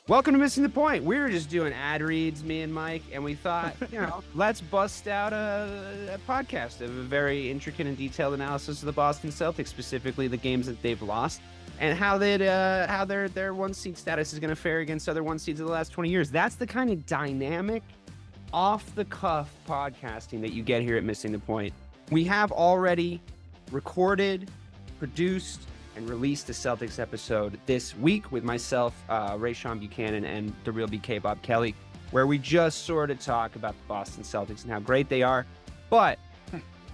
Welcome to Missing the Point. We were just doing ad reads, me and Mike, and we thought, let's bust out a podcast of a very intricate and detailed analysis of the Boston Celtics, specifically the games that they've lost, and how their one seed status is going to fare against other one seeds of the last 20 years. That's the kind of dynamic, off the cuff podcasting that you get here at Missing the Point. We have already recorded, produced, and released a Celtics episode this week with myself, Rayshawn Buchanan, and the real BK Bob Kelly, where we just sort of talk about the Boston Celtics and how great they are. But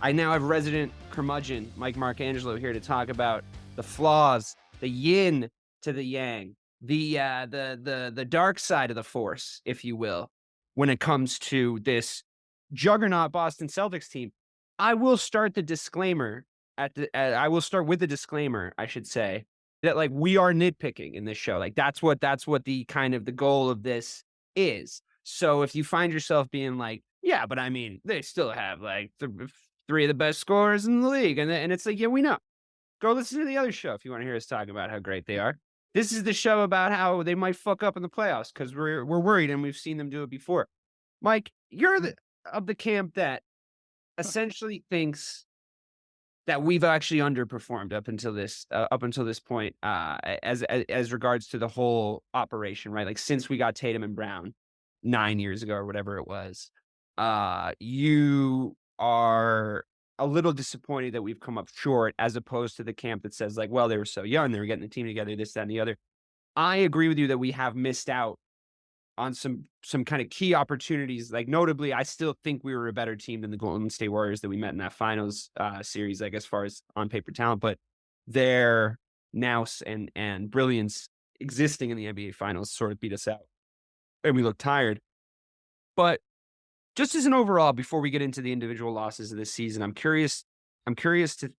I now have resident curmudgeon Mike Marcangelo here to talk about the flaws, the yin to the yang, the dark side of the force, if you will, when it comes to this juggernaut Boston Celtics team. I will start the disclaimer. I will start with the disclaimer, I should say, that like we are nitpicking in this show. Like that's what the kind of the goal of this is. So if you find yourself being like, yeah, but I mean, they still have like three of the best scorers in the league. And it's like, yeah, we know. Go listen to the other show if you want to hear us talk about how great they are. This is the show about how they might fuck up in the playoffs because we're worried and we've seen them do it before. Mike, you're of the camp that essentially thinks that we've actually underperformed up until this point, as regards to the whole operation, right? Like since we got Tatum and Brown 9 years ago or whatever it was, you are a little disappointed that we've come up short, as opposed to the camp that says like, well, they were so young, they were getting the team together, this, that, and the other. I agree with you that we have missed out on some kind of key opportunities. Like notably, I still think we were a better team than the Golden State Warriors that we met in that finals series, like as far as on paper talent, but their nous and brilliance existing in the NBA finals sort of beat us out and we look tired. But just as an overall, before we get into the individual losses of this season, I'm curious to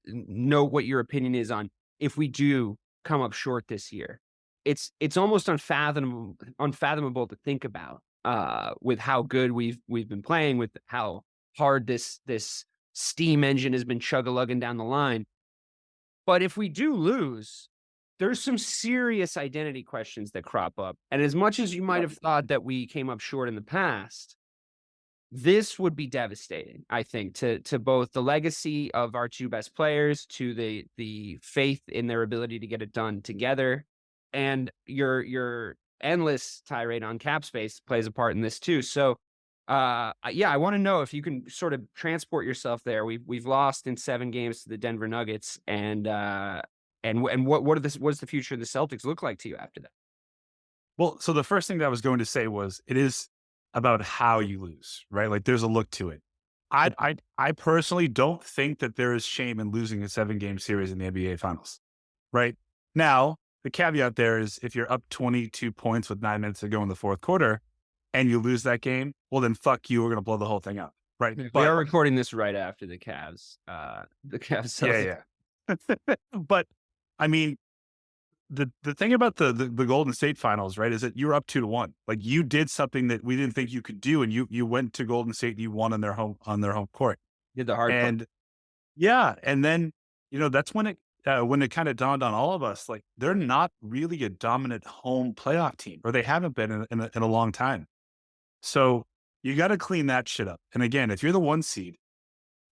know what your opinion is on if we do come up short this year. It's almost unfathomable to think about with how good we've been playing, with how hard this steam engine has been chug-a-lugging down the line. But if we do lose, there's some serious identity questions that crop up. And as much as you might have thought that we came up short in the past, this would be devastating, I think, to both the legacy of our two best players, to the faith in their ability to get it done together. And your endless tirade on cap space plays a part in this too. So, I want to know if you can sort of transport yourself there. We've lost in 7 games to the Denver Nuggets, and what does the future of the Celtics look like to you after that? Well, so the first thing that I was going to say was it is about how you lose, right? Like there's a look to it. I personally don't think that there is shame in losing a 7-game series in the NBA Finals, right? Now, the caveat there is if you're up 22 points with 9 minutes to go in the fourth quarter and you lose that game, well, then fuck you. We're going to blow the whole thing up. Right. We are recording this right after the Cavs. Yeah. But I mean, the thing about the Golden State Finals, right, is that you're up 2-1. Like you did something that we didn't think you could do. And you went to Golden State and you won on their home court. Did the hard part. Yeah. And then, that's when it kind of dawned on all of us, like they're not really a dominant home playoff team, or they haven't been in a long time. So you got to clean that shit up. And again, if you're the 1 seed,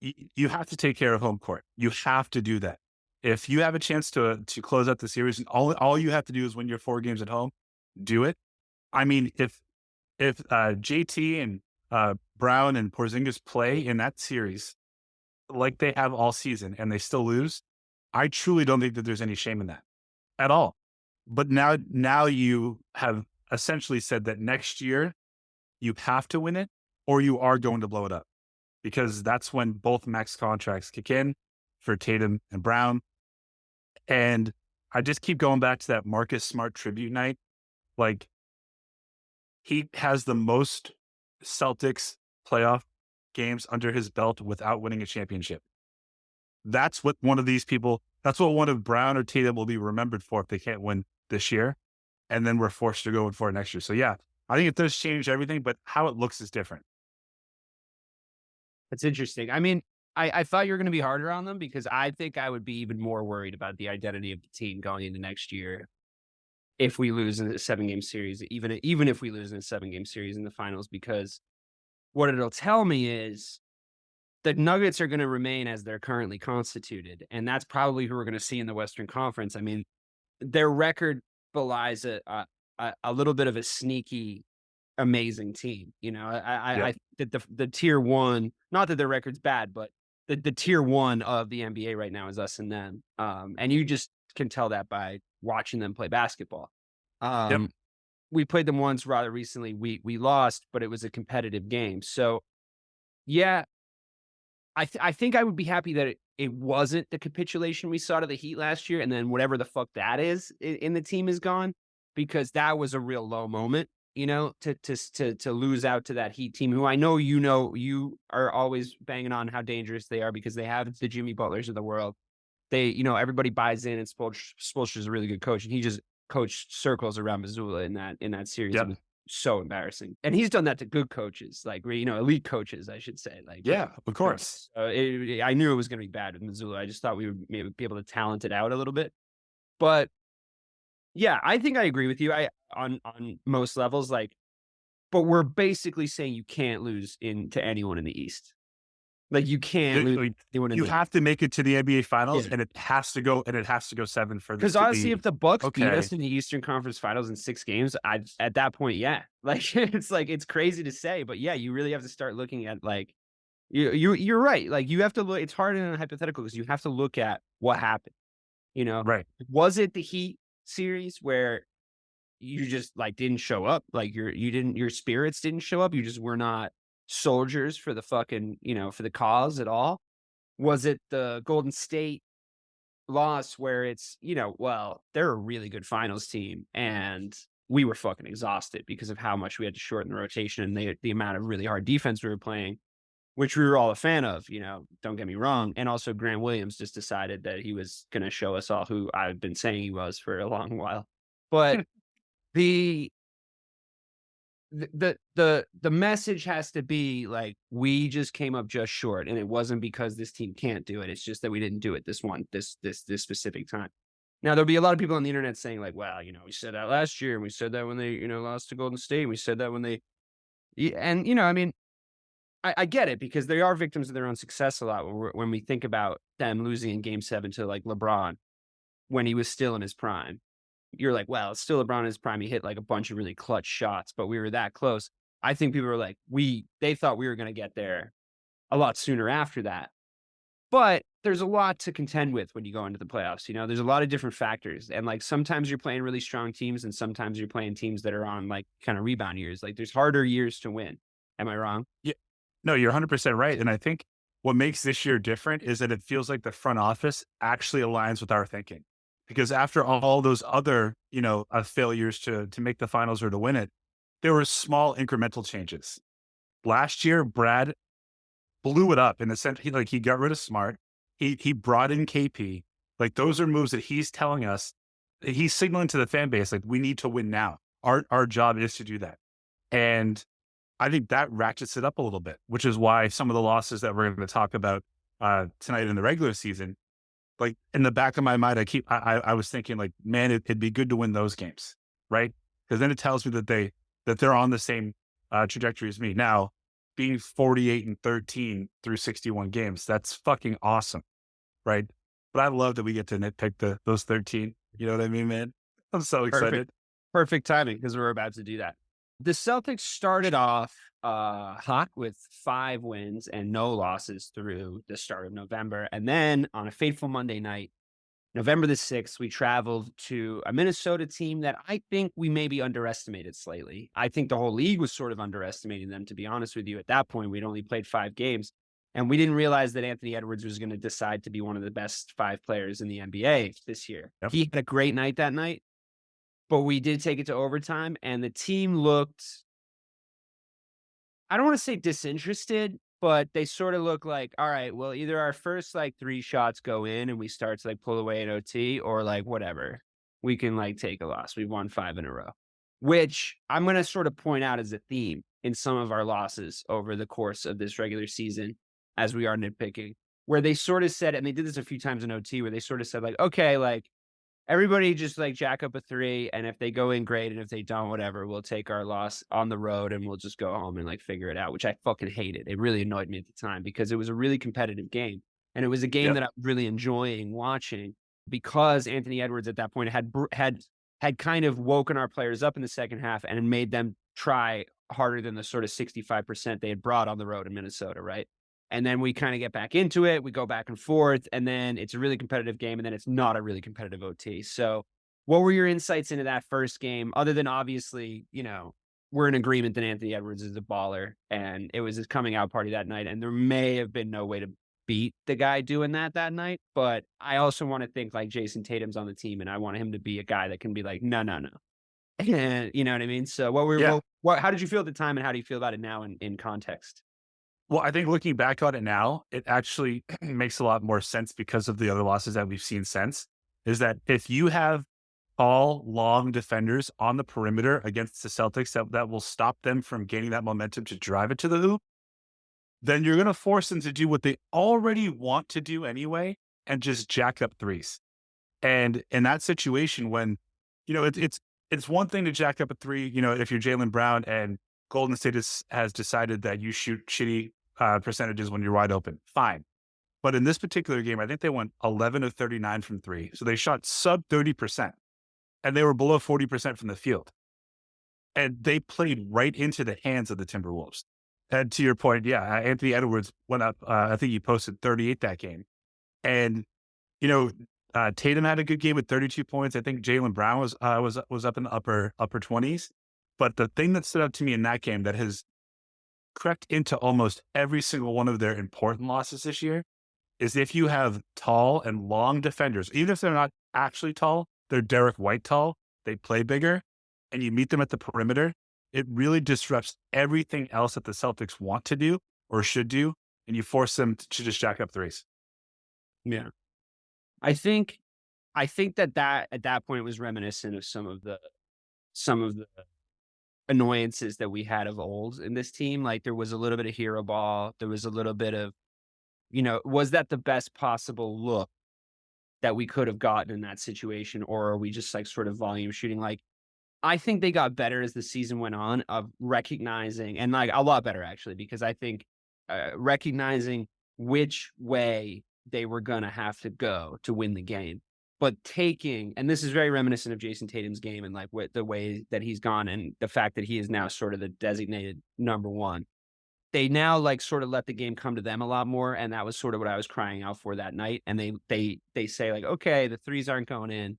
you have to take care of home court. You have to do that. If you have a chance to close out the series, and all you have to do is win your 4 games at home, do it. I mean, if JT and Brown and Porzingis play in that series like they have all season and they still lose, I truly don't think that there's any shame in that at all. But now you have essentially said that next year you have to win it or you are going to blow it up, because that's when both max contracts kick in for Tatum and Brown. And I just keep going back to that Marcus Smart tribute night. Like he has the most Celtics playoff games under his belt without winning a championship. That's what one of Brown or Tatum will be remembered for if they can't win this year. And then we're forced to go in for it next year. So yeah, I think it does change everything, but how it looks is different. That's interesting. I mean, I thought you were going to be harder on them because I think I would be even more worried about the identity of the team going into next year if we lose in a 7-game series, even if we lose in a 7-game series in the finals, because what it'll tell me is the Nuggets are going to remain as they're currently constituted, and that's probably who we're going to see in the Western Conference. I mean, their record belies a little bit of a sneaky, amazing team. You know, Yep. I that the tier one, not that their record's bad, but the tier one of the NBA right now is us and them. And you just can tell that by watching them play basketball. Yep. Um, we played them once rather recently. We lost, but it was a competitive game. So yeah, I think I would be happy that it wasn't the capitulation we saw to the Heat last year, and then whatever the fuck that is in the team is gone, because that was a real low moment, you know, to lose out to that Heat team, who I know you are always banging on how dangerous they are because they have the Jimmy Butlers of the world. They, you know, everybody buys in, and Spoelstra's a really good coach, and he just coached circles around Missoula in that series. It Yep. was so embarrassing, and he's done that to good coaches, like, you know, elite coaches, I should say. Like, Yeah, of course. I knew it was going to be bad with Missoula. I just thought we would maybe be able to talent it out a little bit. But yeah, I think I agree with you. I on most levels, like, but we're basically saying you can't lose to anyone in the East. Like, you can't lose Like, to anyone in you the have to make it to the NBA Finals, Yeah. and it has to go 7 for this Because to honestly, be if the Bucks beat okay. us in the Eastern Conference Finals in 6 games, I at that point, yeah, like it's crazy to say, but yeah, you really have to start looking at like you're right. Like, you have to look. It's hard in a hypothetical because you have to look at what happened. You know, Right. was it the Heat series where you just like didn't show up? Like, your spirits didn't show up. You just were not soldiers for the fucking, you know, for the cause at all. Was it the Golden State loss where it's, you know, well, they're a really good finals team and we were fucking exhausted because of how much we had to shorten the rotation and the amount of really hard defense we were playing, which we were all a fan of, you know, don't get me wrong. And also Grant Williams just decided that he was going to show us all who I've been saying he was for a long while. But the the message has to be like, we just came up just short, and it wasn't because this team can't do it. It's just that we didn't do it this specific time. Now, there'll be a lot of people on the internet saying like, well, you know, we said that last year, and we said that when they, you know, lost to Golden State, and we said that when they, and you know, I mean, I get it because they are victims of their own success a lot when we think about them losing in Game 7 to like LeBron when he was still in his prime. You're like, well, it's still LeBron in his prime. He hit like a bunch of really clutch shots, but we were that close. I think people were like, they thought we were going to get there a lot sooner after that. But there's a lot to contend with when you go into the playoffs. You know, there's a lot of different factors. And like sometimes you're playing really strong teams and sometimes you're playing teams that are on like kind of rebound years. Like there's harder years to win. Am I wrong? Yeah. No, you're 100% right. And I think what makes this year different is that it feels like the front office actually aligns with our thinking. Because after all those other, you know, failures to make the finals or to win it, there were small incremental changes. Last year, Brad blew it up in the sense he got rid of Smart. He brought in KP. Like those are moves that he's telling us, he's signaling to the fan base, like we need to win now. Our job is to do that. And I think that ratchets it up a little bit, which is why some of the losses that we're going to talk about tonight in the regular season, like in the back of my mind, I was thinking like, man, it'd be good to win those games, right? Because then it tells me that they're on the same trajectory as me. Now, being 48-13 through 61 games, that's fucking awesome, right? But I love that we get to nitpick those 13. You know what I mean, man? I'm so excited. Perfect timing because we're about to do that. The Celtics started off hot with 5 wins and no losses through the start of November. And then on a fateful Monday night, November the 6th, we traveled to a Minnesota team that I think we maybe underestimated slightly. I think the whole league was sort of underestimating them, to be honest with you. At that point, we'd only played 5 games, and we didn't realize that Anthony Edwards was going to decide to be one of the best 5 players in the NBA this year. Yep. He had a great night that night, but we did take it to overtime, and the team looked, I don't want to say disinterested, but they sort of look like, all right, well, either our first like 3 shots go in and we start to like pull away in OT, or like whatever, we can like take a loss. We've won 5 in a row, which I'm going to sort of point out as a theme in some of our losses over the course of this regular season. as we are nitpicking, where they sort of said, and they did this a few times in OT, where they sort of said like, okay, like everybody just like jack up a three, and if they go in, great, and if they don't, whatever, we'll take our loss on the road and we'll just go home and like figure it out, which I fucking hated. It really annoyed me at the time because it was a really competitive game. And it was a game Yep. that I was really enjoying watching because Anthony Edwards at that point had kind of woken our players up in the second half and made them try harder than the sort of 65% they had brought on the road in Minnesota, right? And then we kind of get back into it. We go back and forth, and then it's a really competitive game, and then it's not a really competitive OT. So, what were your insights into that first game? Other than obviously, we're in agreement that Anthony Edwards is a baller, and it was his coming out party that night, and there may have been no way to beat the guy doing that night. But I also want to think like Jason Tatum's on the team, and I want him to be a guy that can be like, no, no, no. And you know what I mean? So, Yeah. how did you feel at the time, and how do you feel about it now in context? Well, I think looking back on it now, it actually makes a lot more sense because of the other losses that we've seen since. Is that if you have tall, long defenders on the perimeter against the Celtics that will stop them from gaining that momentum to drive it to the hoop, then you're going to force them to do what they already want to do anyway and just jack up threes. And in that situation, when it's one thing to jack up a three, if you're Jaylen Brown and Golden State has decided that you shoot shitty percentages when you're wide open, fine. But in this particular game, I think they went 11 of 39 from three. So they shot sub 30% and they were below 40% from the field. And they played right into the hands of the Timberwolves. And to your point, yeah, Anthony Edwards went up. I think he posted 38 that game. And, Tatum had a good game with 32 points. I think Jaylen Brown was up in the upper 20s. But the thing that stood out to me in that game that has crept into almost every single one of their important losses this year is if you have tall and long defenders, even if they're not actually tall, they're Derek White tall, they play bigger, and you meet them at the perimeter, it really disrupts everything else that the Celtics want to do or should do, and you force them to just jack up threes. Yeah. I think that at that point was reminiscent of some of the annoyances that we had of old in this team. Like there was a little bit of hero ball. There was a little bit of, was that the best possible look that we could have gotten in that situation? Or are we just like sort of volume shooting? Like, I think they got better as the season went on of recognizing, and like a lot better actually, because I think recognizing which way they were going to have to go to win the game. But taking, and this is very reminiscent of Jason Tatum's game and like the way that he's gone and the fact that he is now sort of the designated number one. They now like sort of let the game come to them a lot more. And that was sort of what I was crying out for that night. And they say like, okay, the threes aren't going in.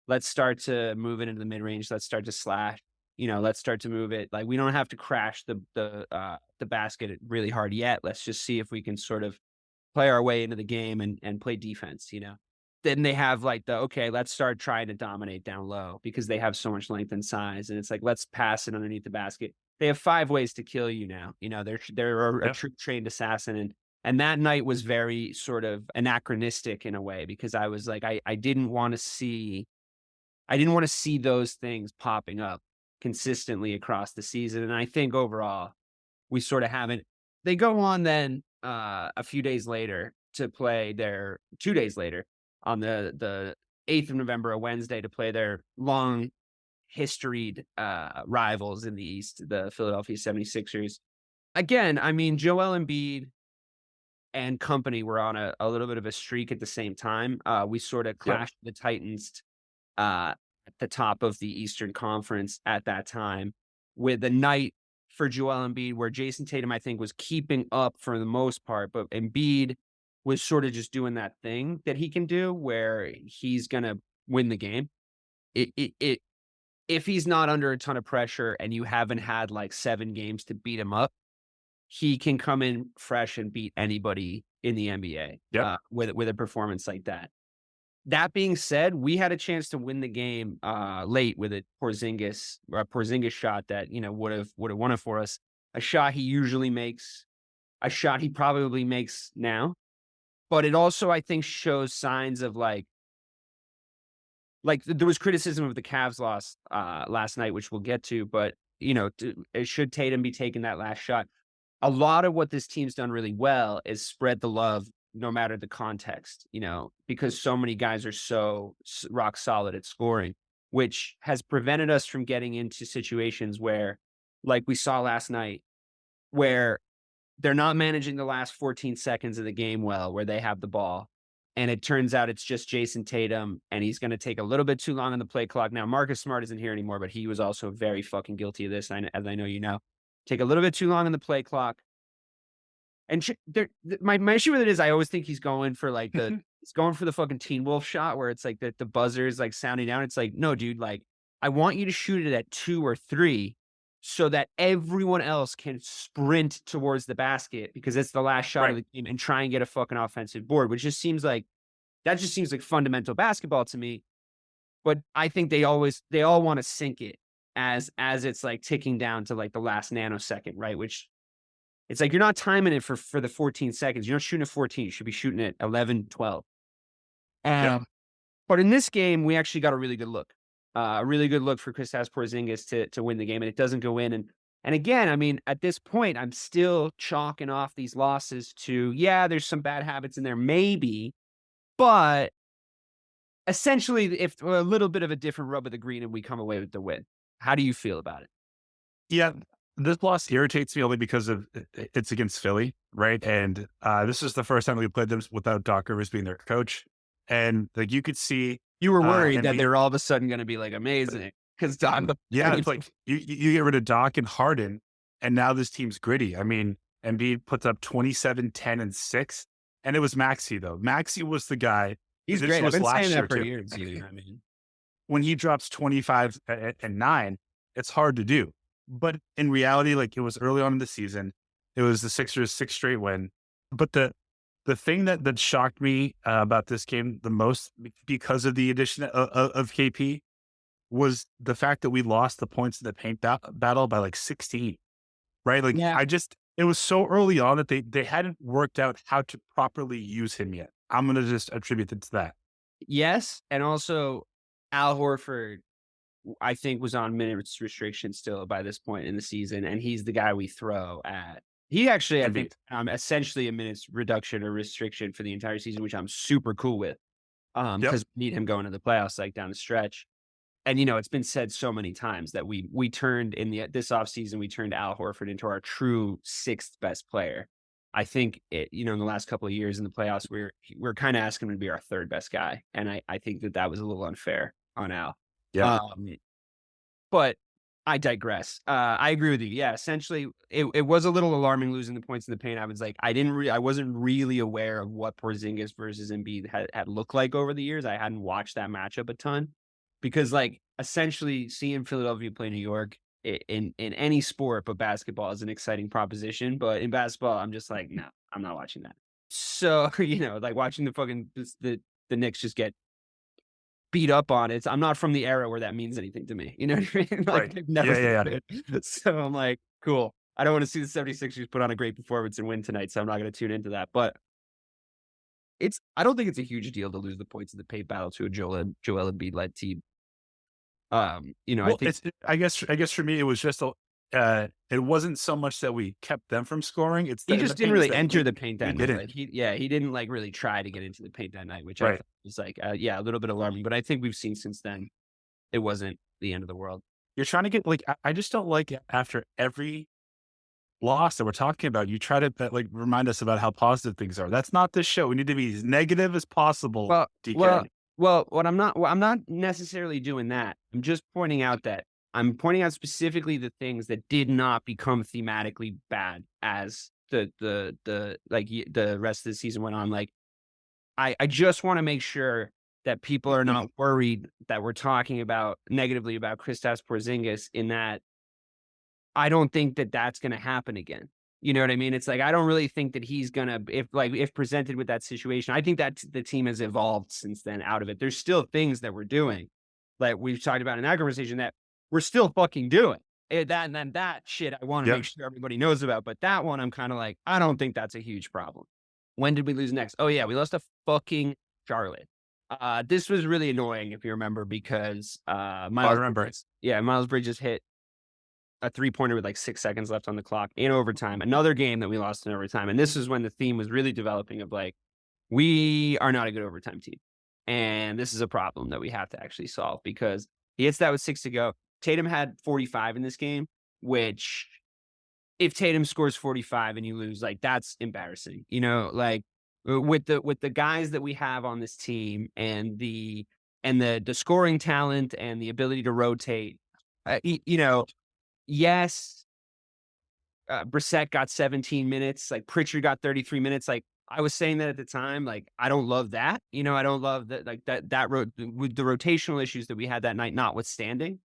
Let's start to move it into the mid range. Let's start to slash. Let's start to move it. Like we don't have to crash the basket really hard yet. Let's just see if we can sort of play our way into the game and play defense. Then they have like okay, let's start trying to dominate down low because they have so much length and size. And it's like, let's pass it underneath the basket. They have 5 ways to kill you now. They're a Yeah. true trained assassin. And that night was very sort of anachronistic in a way because I was like, I didn't want to see those things popping up consistently across the season. And I think overall we sort of haven't. They go on then a few days later to play their 2 days later on the 8th of November, a Wednesday, to play their long historied rivals in the East, the Philadelphia 76ers. Again, I mean, Joel Embiid and company were on a little bit of a streak at the same time. We sort of Yep. clashed the Titans at the top of the Eastern Conference at that time with a night for Joel Embiid where Jason Tatum, I think, was keeping up for the most part, but Embiid was sort of just doing that thing that he can do where he's going to win the game. If he's not under a ton of pressure and you haven't had like 7 games to beat him up, he can come in fresh and beat anybody in the NBA Yep. with a performance like that. That being said, we had a chance to win the game late with a Porzingis shot that would have won it for us. A shot he usually makes, a shot he probably makes now, but it also I think shows signs of like there was criticism of the Cavs loss last night, which we'll get to. But should Tatum be taking that last shot? a lot of what this team's done really well is spread the love no matter the context, because so many guys are so rock solid at scoring, which has prevented us from getting into situations where, like we saw last night, where they're not managing the last 14 seconds of the game well, where they have the ball. And it turns out it's just Jason Tatum, and he's going to take a little bit too long on the play clock. Now, Marcus Smart isn't here anymore, but he was also very fucking guilty of this, as I know you know. Take a little bit too long on the play clock. And my issue with it is I always think he's going for like he's going for the fucking Teen Wolf shot where it's like the buzzer is like sounding down. It's like, no, dude, like I want you to shoot it at 2 or 3 so that everyone else can sprint towards the basket because it's the last shot of the game and try and get a fucking offensive board, which just seems like fundamental basketball to me. But I think they all want to sink it as it's like ticking down to like the last nanosecond, right? Which it's like you're not timing it for the 14 seconds. You're not shooting at 14. You should be shooting at 11, 12. But in this game, we actually got a really good look. A really good look for Kristaps Porzingis to win the game, and it doesn't go in. And again, I mean, at this point, I'm still chalking off these losses to, there's some bad habits in there, maybe, but essentially, if a little bit of a different rub of the green and we come away with the win. How do you feel about it? Yeah, this loss irritates me only because of it's against Philly, right? And this is the first time we played them without Doc Rivers being their coach. And like you could see, you were worried that they're all of a sudden going to be like amazing because Doc. Yeah, it's like you get rid of Doc and Harden, and now this team's gritty. I mean, Embiid puts up 27, 10, and 6, and it was Maxey though. Maxey was the guy. He's great. I've been saying that for years. I mean, when he drops 25 and 9, it's hard to do. But in reality, like it was early on in the season, it was the Sixers' 6th straight win. But the thing that shocked me about this game the most, because of the addition of KP, was the fact that we lost the points in the paint battle by like 16, right? Like it was so early on that they hadn't worked out how to properly use him yet. I'm going to just attribute it to that. Yes. And also Al Horford, I think, was on minutes restriction still by this point in the season. And he's the guy we throw at. He actually, I think, essentially a minutes reduction or restriction for the entire season, which I'm super cool with. Because we need him going to the playoffs, like down the stretch. And, it's been said so many times that we turned this offseason, we turned Al Horford into our true 6th best player. I think in the last couple of years in the playoffs, we're kind of asking him to be our 3rd best guy. And I think that was a little unfair on Al. Yeah. But I digress. I agree with you. Yeah, essentially, it was a little alarming losing the points in the paint. I was like, I wasn't really aware of what Porzingis versus Embiid had looked like over the years. I hadn't watched that matchup a ton because, like, essentially, seeing Philadelphia play New York in any sport but basketball is an exciting proposition. But in basketball, I'm just like, no, I'm not watching that. So like watching the fucking the Knicks just get beat up on it. I'm not from the era where that means anything to me. You know what I mean? Like, right. Never So I'm like, cool. I don't want to see the 76ers put on a great performance and win tonight, so I'm not going to tune into that. But I don't think it's a huge deal to lose the points in the paint battle to a Joel Embiid led team. Well, I think I guess for me it was just it wasn't so much that we kept them from scoring. It's he just didn't really enter the paint that night. Didn't. Like, he didn't like really try to get into the paint that night, which I thought was like a little bit alarming. But I think we've seen since then it wasn't the end of the world. You're trying to get like I just don't like after every loss that we're talking about, you try to like remind us about how positive things are. That's not this show. We need to be as negative as possible. Well, I'm not necessarily doing that. I'm just pointing out specifically the things that did not become thematically bad as the rest of the season went on. Like, I just want to make sure that people are not worried that we're talking about negatively about Kristaps Porzingis, in that I don't think that that's going to happen again. You know what I mean? It's like, I don't really think that he's going to, if presented with that situation, I think that the team has evolved since then out of it. There's still things that we're doing, like we've talked about in that conversation, that we're still fucking doing. That shit I want to make sure everybody knows about. But that one, I'm kind of like, I don't think that's a huge problem. When did we lose next? Oh yeah, we lost to fucking Charlotte. This was really annoying, if you remember, because Miles Bridges hit a 3-pointer with like 6 seconds left on the clock in overtime. Another game that we lost in overtime. And this is when the theme was really developing of like, we are not a good overtime team. And this is a problem that we have to actually solve because he hits that with 6 to go. Tatum had 45 in this game, which if Tatum scores 45 and you lose, like that's embarrassing. Like with the guys that we have on this team and the scoring talent and the ability to rotate, yes, Brissett got 17 minutes, like Pritchard got 33 minutes. Like I was saying that at the time, like I don't love that. I don't love that, like with the rotational issues that we had that night notwithstanding,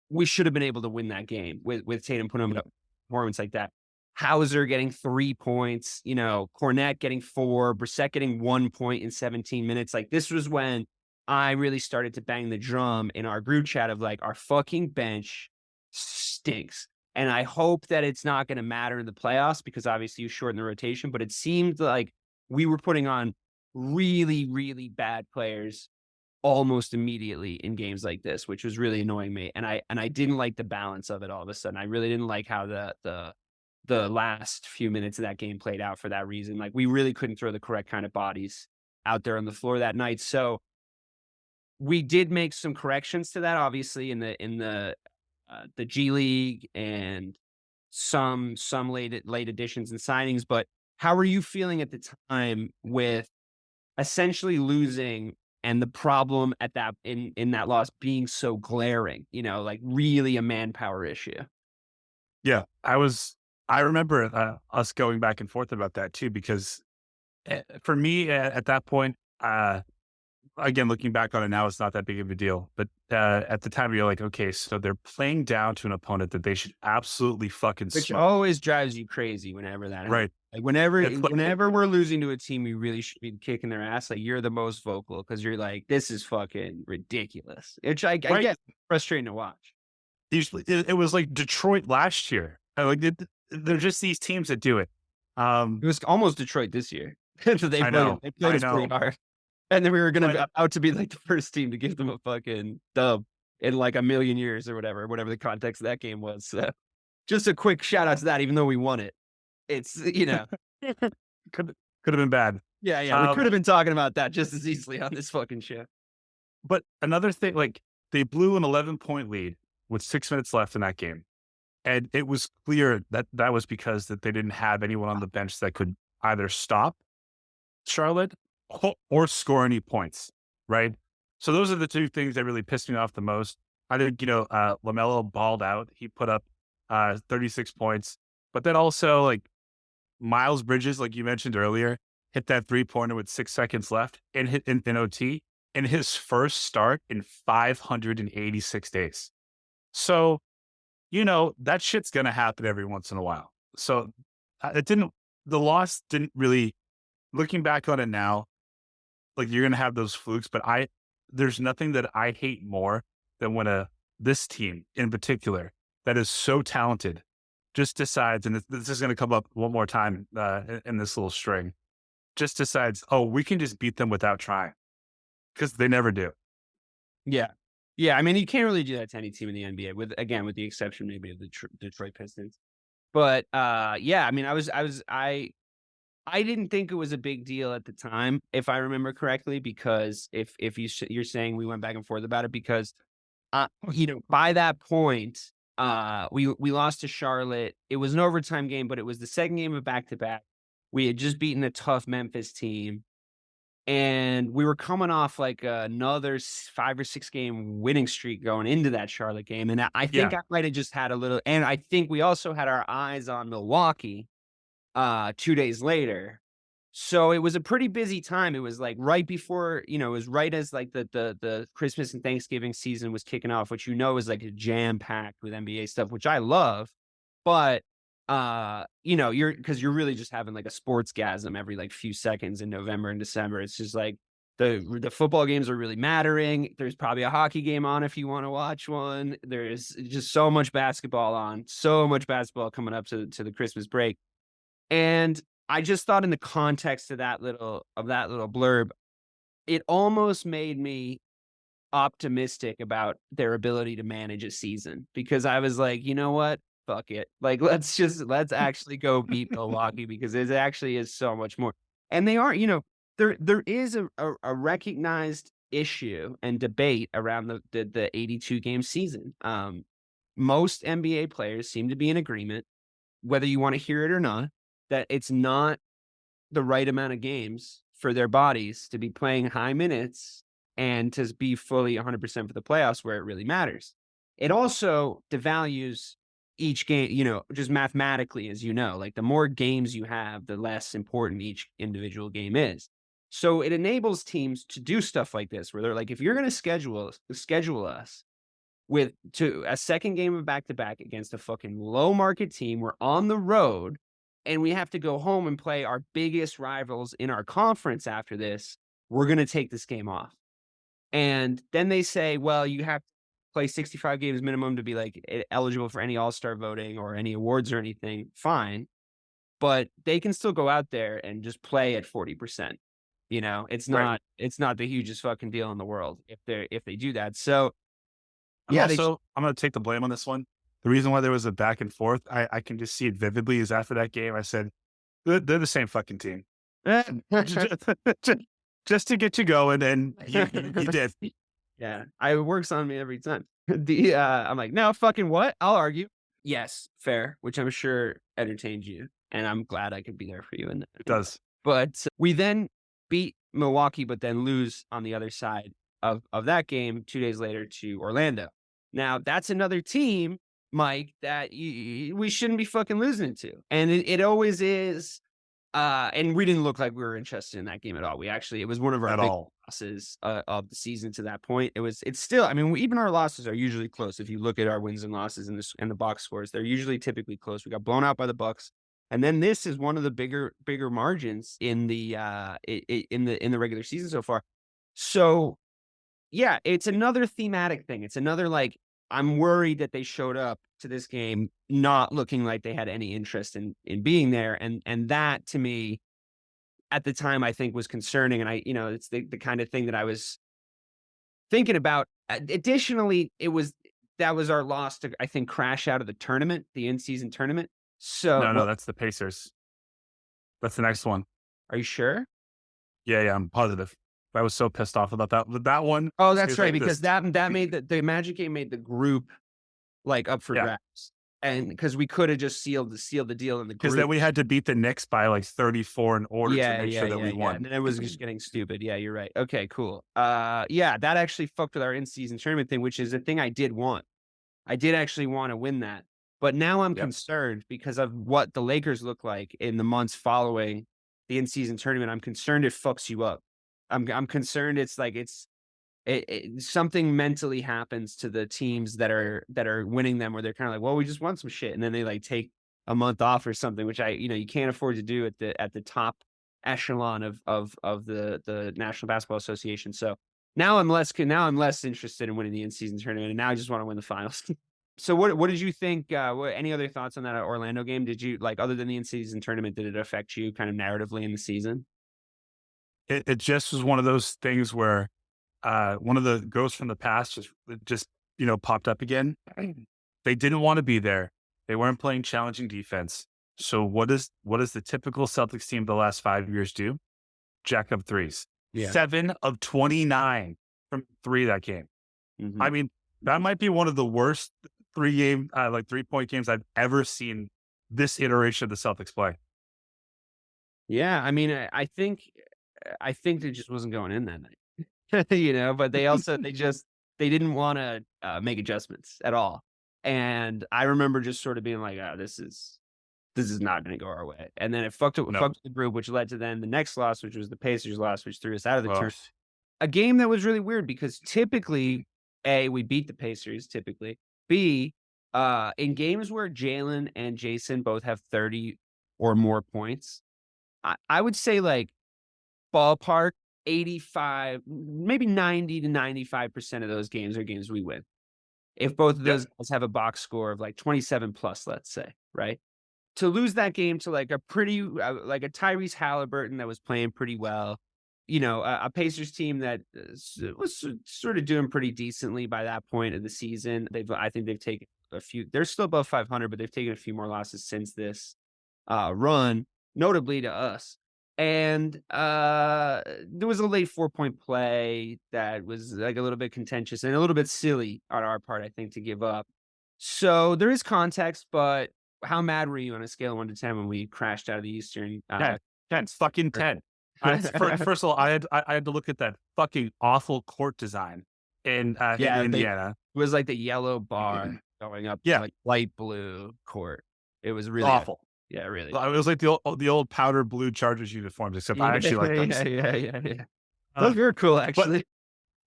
we should have been able to win that game with Tatum putting up performance like that. Hauser getting 3 points, Cornette getting 4, Brissett getting 1 point in 17 minutes. Like this was when I really started to bang the drum in our group chat of like our fucking bench stinks. And I hope that it's not going to matter in the playoffs because obviously you shorten the rotation, but it seemed like we were putting on really, really bad players almost immediately in games like this, which was really annoying me. And I didn't like the balance of it all of a sudden. I really didn't like how the last few minutes of that game played out for that reason. Like we really couldn't throw the correct kind of bodies out there on the floor that night. So we did make some corrections to that, obviously, in the G League and some late additions and signings. But how were you feeling at the time with essentially losing and the problem at that in that loss being so glaring? Like really a manpower issue. Yeah, I remember us going back and forth about that too, because for me at that point, again, looking back on it now, it's not that big of a deal. But at the time, you're like, okay, so they're playing down to an opponent that they should absolutely fucking Which smoke. always drives you crazy whenever that happens. Right. Like It's like, whenever we're losing to a team, we really should be kicking their ass. Like you're the most vocal because you're like, this is fucking ridiculous. Which I right. get frustrating to watch. Usually, it was like Detroit last year. They're just these teams that do it. It was almost Detroit this year. So they I know. played I us pretty know. hard. And then we were But out to be like the first team to give them a fucking dub in like a million years or whatever the context of that game was. So just a quick shout out to that, even though we won it. It's, could have been bad. yeah, we could have been talking about that just as easily on this fucking show. But another thing, like they blew an 11-point lead with 6 minutes left in that game. And it was clear that that was because that they didn't have anyone on the bench that could either stop Charlotte or score any points, right? So those are the two things that really pissed me off the most. I think, LaMelo balled out. He put up 36 points. But then also, like, Miles Bridges, like you mentioned earlier, hit that 3-pointer with 6 seconds left and hit in OT in his first start in 586 days. So, that shit's going to happen every once in a while. So the loss didn't really, looking back on it now, like you're going to have those flukes, but there's nothing that I hate more than when this team in particular that is so talented just decides, and this is going to come up one more time in this little string, just decides, oh, we can just beat them without trying, because they never do. Yeah. Yeah, I mean, you can't really do that to any team in the NBA with the exception maybe of the Detroit Pistons. But yeah, I mean, I didn't think it was a big deal at the time, if I remember correctly, because if you're saying we went back and forth about it, because by that point, we lost to Charlotte. It was an overtime game, but it was the second game of back to back. We had just beaten a tough Memphis team. And we were coming off like another 5 or 6 game winning streak going into that Charlotte game. And I think I might have just had a little, and I think we also had our eyes on Milwaukee 2 days later. So it was a pretty busy time. It was like right before, it was right as like the Christmas and Thanksgiving season was kicking off, which is like a jam packed with NBA stuff, which I love. But you're really just having like a sportsgasm every like few seconds in November and December. It's just like the football games are really mattering. There's probably a hockey game on if you want to watch one. There's just so much basketball coming up to the Christmas break. And I just thought in the context of that little blurb, it almost made me optimistic about their ability to manage a season, because I was like, you know what? fuck it. Like, let's actually go beat Milwaukee because it actually is so much more. And they are, there is a recognized issue and debate around the 82 game season. Most NBA players seem to be in agreement, whether you want to hear it or not, that it's not the right amount of games for their bodies to be playing high minutes and to be fully 100% for the playoffs where it really matters. It also devalues each game, just mathematically, as you know, like the more games you have, the less important each individual game is. So it enables teams to do stuff like this, where they're like, if you're going to schedule us to a second game of back to back against a fucking low market team, we're on the road and we have to go home and play our biggest rivals in our conference after this, we're going to take this game off. And then they say, well, you have to play 65 games minimum to be like eligible for any all-star voting or any awards or anything. Fine. But they can still go out there and just play at 40%. It's Right. not the hugest fucking deal in the world if they do that. So I'm yeah, I'm going to take the blame on this one. The reason why there was a back and forth, I can just see it vividly, is after that game, I said, they're the same fucking team. Just to get you going, and you did. Yeah, it works on me every time. I'm like, no, fucking what? I'll argue. Yes, fair, which I'm sure entertained you, and I'm glad I could be there for you in that. It does. But we then beat Milwaukee, but then lose on the other side of that game 2 days later to Orlando. Now, that's another team, Mike, that we shouldn't be fucking losing to. And it always is. And we didn't look like we were interested in that game at all. It was one of our At big all. losses of the season to that point. It's still, I mean, even our losses are usually close. If you look at our wins and losses in the box scores, they're usually typically close. We got blown out by the Bucks. And then this is one of the bigger margins in the regular season so far. So yeah, it's another thematic thing. It's another like, I'm worried that they showed up to this game not looking like they had any interest in being there. And that to me at the time I think was concerning. And it's the kind of thing that I was thinking about. Additionally, that was our loss to, I think, crash out of the tournament, the in-season tournament. So No, that's the Pacers. That's the next one. are you sure? Yeah, I'm positive. I was so pissed off about that one. Oh, that's right, like because that made the Magic game made the group like up for grabs. And because we could have just sealed the deal in the group. Because then we had to beat the Knicks by like 34 in order to make sure that we won. And then it was just getting stupid. Yeah, you're right. Okay, cool. Yeah, that actually fucked with our in-season tournament thing, which is a thing I did want. I did actually want to win that. But now I'm concerned because of what the Lakers look like in the months following the in-season tournament. I'm concerned it fucks you up. I'm concerned it's like something mentally happens to the teams that are winning them, where they're kind of like, well, we just want some shit, and then they like take a month off or something, which you can't afford to do at the top echelon of the National Basketball Association. So now I'm less interested in winning the in-season tournament, and now I just want to win the finals. So what did you think? Any other thoughts on that Orlando game? Did you like, other than the in-season tournament, did it affect you kind of narratively in the season? It just was one of those things where one of the ghosts from the past just popped up again. They didn't want to be there. They weren't playing challenging defense. So what does the typical Celtics team the last 5 years do? Jack up threes. Yeah. 7 of 29 from 3 that game. Mm-hmm. I mean, that might be one of the worst 3-point games I've ever seen this iteration of the Celtics play. Yeah, I mean, I think it just wasn't going in that night, but they didn't want to make adjustments at all. And I remember just sort of being like, oh, this is not going to go our way. And then it fucked the group, which led to then the next loss, which was the Pacers loss, which threw us out of the tournament. A game that was really weird because typically, A, we beat the Pacers, typically. B, in games where Jalen and Jason both have 30 or more points, I would say like ballpark 85, maybe 90 to 95% of those games are games we win. If both of those guys have a box score of like 27 plus, let's say, right? To lose that game to like a pretty, like a Tyrese Halliburton that was playing pretty well, a Pacers team that was sort of doing pretty decently by that point of the season. I think they've taken a few. They're still above 500, but they've taken a few more losses since this run, notably to us. And there was a late 4-point play that was like a little bit contentious and a little bit silly on our part, I think, to give up. So there is context, but how mad were you on a scale of 1 to 10 when we crashed out of the Eastern? 10, 10, fucking 10. First of all, I had to look at that fucking awful court design in Indiana. It was like the yellow bar going up, Yeah, like light blue court. It was really awful. Yeah, really. It was like the old powder blue Chargers uniforms, except I actually like those. Yeah. Those were cool, actually,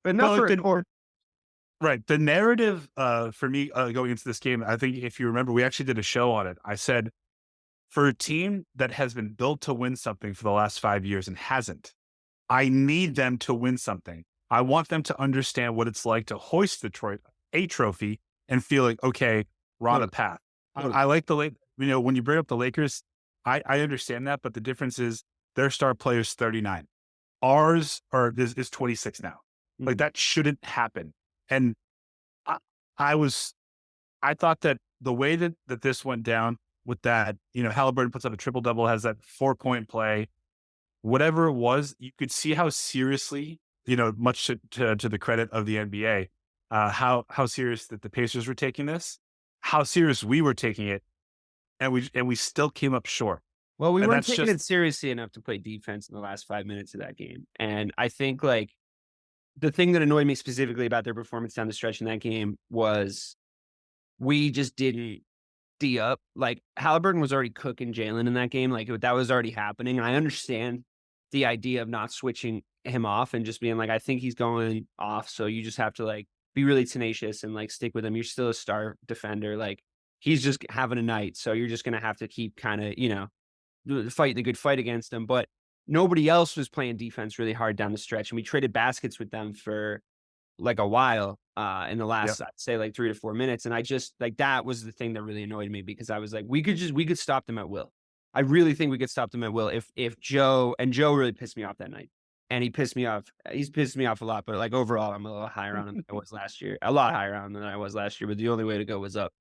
but not for a court. Right. The narrative for me going into this game, I think if you remember, we actually did a show on it. I said, for a team that has been built to win something for the last 5 years and hasn't, I need them to win something. I want them to understand what it's like to hoist a trophy and feel like, okay, we're on a path. I like when you bring up the Lakers, I understand that, but the difference is their star player is 39. Ours is 26 now. Mm-hmm. Like, that shouldn't happen. And I thought that the way that this went down with that, Halliburton puts up a triple double, has that 4-point play, whatever it was, you could see how seriously, much to the credit of the NBA, how serious that the Pacers were taking this, how serious we were taking it, and we still came up short. Well, we weren't taking it seriously enough to play defense in the last 5 minutes of that game, and I think the thing that annoyed me specifically about their performance down the stretch in that game was we just didn't D up. Like, Halliburton was already cooking Jalen in that game. Like, that was already happening. And I understand the idea of not switching him off and just being like, I think he's going off. So you just have to be really tenacious and stick with him. You're still a star defender. Like, he's just having a night. So you're just going to have to keep kind of, fight the good fight against him. But nobody else was playing defense really hard down the stretch. And we traded baskets with them for a while in the last, I'd say 3 to 4 minutes. And I just that was the thing that really annoyed me, because I was like, we could stop them at will. I really think we could stop them at will if Joe really pissed me off that night. And he pissed me off. He's pissed me off a lot, but overall, I'm a little higher on him than I was last year. A lot higher on him than I was last year, but the only way to go was up.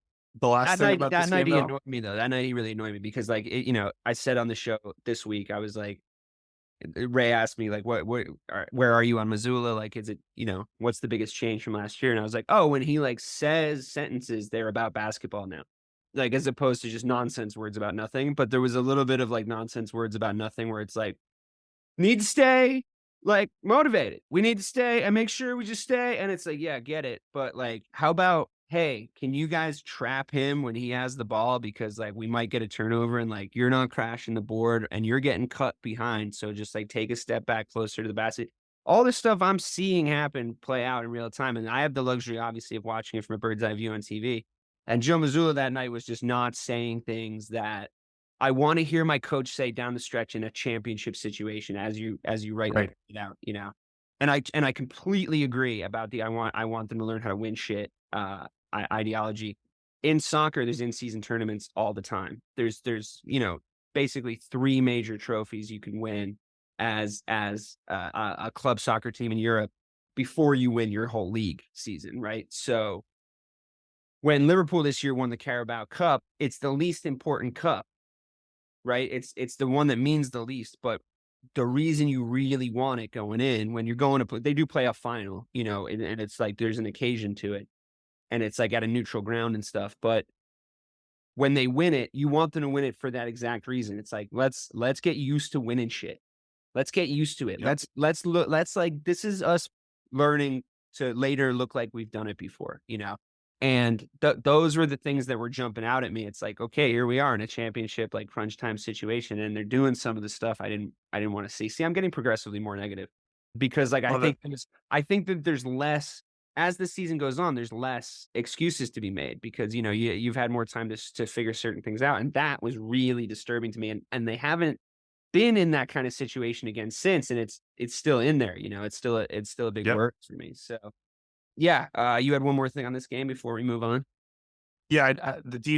The last thing about that this night, game, he annoyed me, though. That night, he really annoyed me because, I said on the show this week, I was like, Ray asked me, where are you on Missoula? Is it, what's the biggest change from last year? And I was like, oh, when he says sentences, they're about basketball now. As opposed to just nonsense words about nothing. But there was a little bit of nonsense words about nothing where it's need to stay motivated. We need to stay and make sure we just stay. And it's yeah, get it. But how about, hey, can you guys trap him when he has the ball? Because we might get a turnover and you're not crashing the board and you're getting cut behind. So just take a step back closer to the basket. All this stuff I'm seeing play out in real time. And I have the luxury, obviously, of watching it from a bird's eye view on TV. And Joe Mazzulla that night was just not saying things that I want to hear my coach say down the stretch in a championship situation, as you rightly pointed out, And I completely agree about the I want them to learn how to win shit ideology. In soccer, there's in-season tournaments all the time. There's basically 3 major trophies you can win as a club soccer team in Europe before you win your whole league season, right? So when Liverpool this year won the Carabao Cup, it's the least important cup, right? It's the one that means the least, but the reason you really want it going in, when you're going to play, they do play a final, and it's there's an occasion to it. And it's at a neutral ground and stuff. But when they win it, you want them to win it for that exact reason. It's let's get used to winning shit. Let's get used to it. Yep. Let's look, this is us learning to later look like we've done it before, And those were the things that were jumping out at me. It's okay, here we are in a championship, crunch time situation. And they're doing some of the stuff I didn't want to see. See, I'm getting progressively more negative because I think that there's less, as the season goes on, there's less excuses to be made because, you've had more time to figure certain things out. And that was really disturbing to me. And they haven't been in that kind of situation again since. And it's still in there, it's still a big work for me. So yeah. You had one more thing on this game before we move on. Yeah.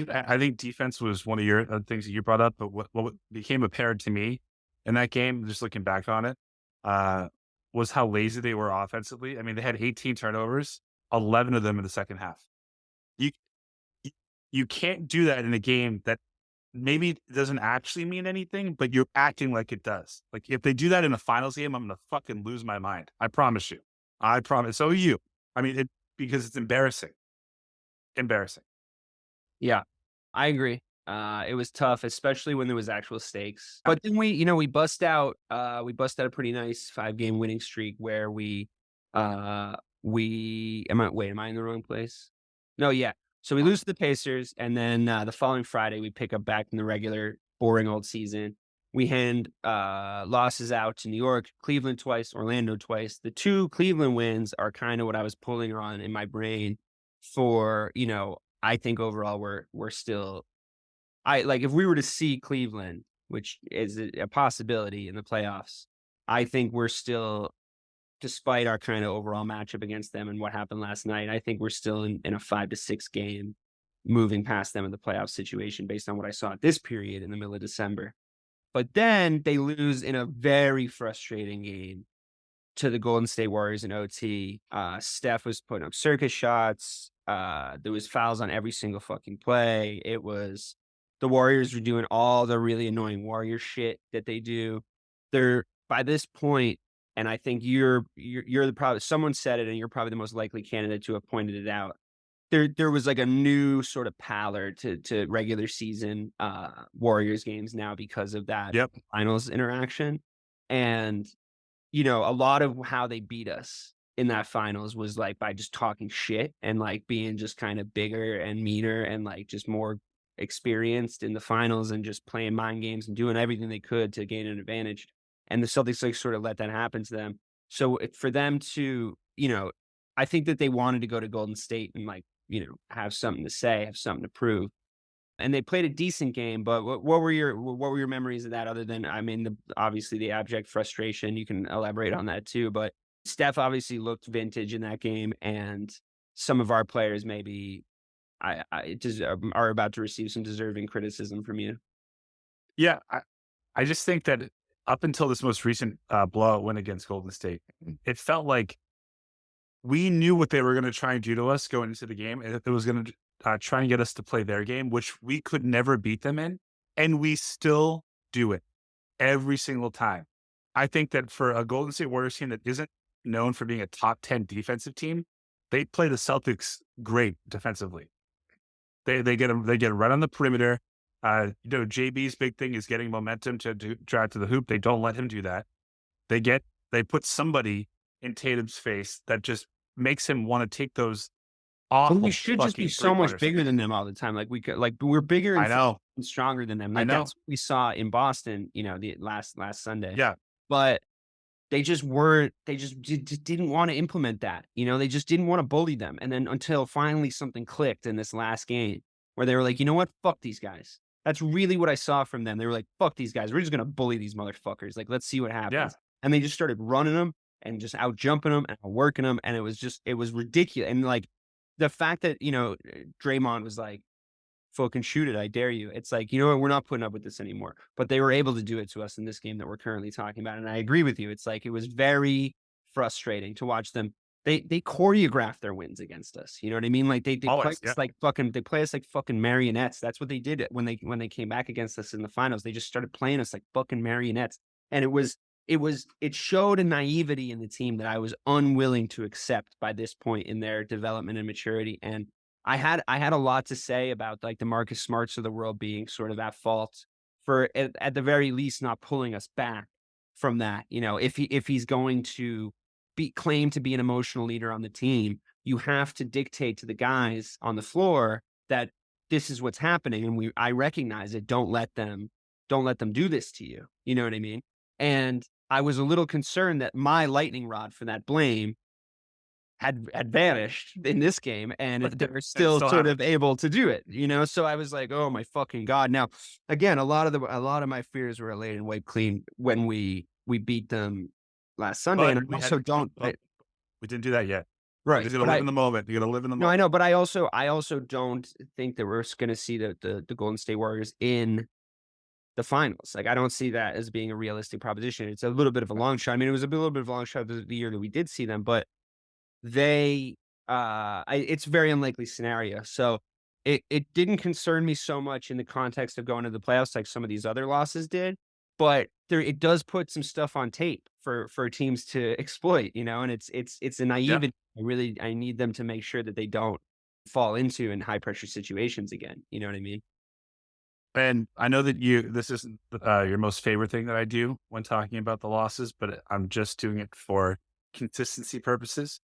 I think defense was one of your things that you brought up, but what became apparent to me in that game, just looking back on it, was how lazy they were offensively. I mean, they had 18 turnovers, 11 of them in the second half. you can't do that in a game that maybe doesn't actually mean anything, but you're acting like it does. Like if they do that in a finals game, I'm gonna fucking lose my mind. I promise you. I promise. So are you. I mean, because it's embarrassing. Embarrassing. Yeah, I agree. It was tough, especially when there was actual stakes. But then we we bust out a pretty nice 5-game winning streak where am I in the wrong place? No, yeah. So we lose to the Pacers, and then the following Friday we pick up back in the regular boring old season. We hand losses out to New York, Cleveland twice, Orlando twice. The 2 Cleveland wins are kind of what I was pulling on in my brain for, I think overall we're still if we were to see Cleveland, which is a possibility in the playoffs, I think we're still, despite our kind of overall matchup against them and what happened last night, I think we're still in a 5 to 6 game moving past them in the playoff situation based on what I saw at this period in the middle of December. But then they lose in a very frustrating game to the Golden State Warriors in OT. Steph was putting up circus shots. There was fouls on every single fucking play. It was the Warriors were doing all the really annoying Warrior shit that they do. They're by this point, and I think you're the probably someone said it, and you're probably the most likely candidate to have pointed it out. There was like a new sort of pallor to regular season Warriors games now because of that Yep. finals interaction. And a lot of how they beat us in that finals was like by just talking shit and like being just kind of bigger and meaner and like just more experienced in the finals and just playing mind games and doing everything they could to gain an advantage. And the Celtics like sort of let that happen to them. So for them to, I think that they wanted to go to Golden State and like, have something to say, have something to prove. And they played a decent game, but what were your memories of that other than, I mean, obviously the abject frustration, you can elaborate on that too, but Steph obviously looked vintage in that game, and some of our players maybe are about to receive some deserving criticism from you. Yeah. I just think that up until this most recent blowout win against Golden State, it felt like we knew what they were going to try and do to us going into the game, and it was going to try and get us to play their game, which we could never beat them in. And we still do it every single time. I think that for a Golden State Warriors team that isn't known for being a top 10 defensive team, they play the Celtics great defensively. They get right on the perimeter. JB's big thing is getting momentum to drive to the hoop. They don't let him do that. They put somebody in Tatum's face that just makes him want to take those awful. But we should just be so much bigger than them all the time. Like we're bigger I know. and stronger than them. I Like know. that's what we saw in Boston, the last Sunday. Yeah. But they just weren't. They just didn't want to implement that. They just didn't want to bully them. And then until finally something clicked in this last game, where they were like, you know what, fuck these guys. That's really what I saw from them. They were like, fuck these guys. We're just gonna bully these motherfuckers. Like, let's see what happens. Yeah. And they just started running them and just out jumping them and working them, and it was ridiculous. And like the fact that Draymond was like, fucking shoot it, I dare you. It's like, you know what, we're not putting up with this anymore. But they were able to do it to us in this game that we're currently talking about. And I agree with you. It's like, it was very frustrating to watch them. They choreograph their wins against us. You know what I mean? Like they Always, play us like fucking marionettes. That's what they did when they came back against us in the finals. They just started playing us like fucking marionettes. And it showed a naivety in the team that I was unwilling to accept by this point in their development and maturity. And I had a lot to say about like the Marcus Smarts of the world being sort of at fault for at the very least not pulling us back from that. If he's going to claim to be an emotional leader on the team, you have to dictate to the guys on the floor that this is what's happening, and I recognize it. Don't let them do this to you. You know what I mean? And I was a little concerned that my lightning rod for that blame had vanished in this game, and they're still sort of able to do it, So I was like, oh my fucking God. Now, again, a lot of my fears were allayed and wiped clean when we beat them last Sunday. But and I also we didn't do that yet. Right. You're just gonna live in the moment. You're gonna live in the moment. No, I know, but I also don't think that we're gonna see the Golden State Warriors in the finals. Like, I don't see that as being a realistic proposition. It's a little bit of a long shot. I mean, it was a little bit of a long shot the year that we did see them, but it's a very unlikely scenario. So it didn't concern me so much in the context of going to the playoffs like some of these other losses did, but it does put some stuff on tape for teams to exploit, and it's a Yeah. naivety I need them to make sure that they don't fall into in high pressure situations again, you know what I mean? And I know that this isn't your most favorite thing that I do when talking about the losses, but I'm just doing it for consistency purposes.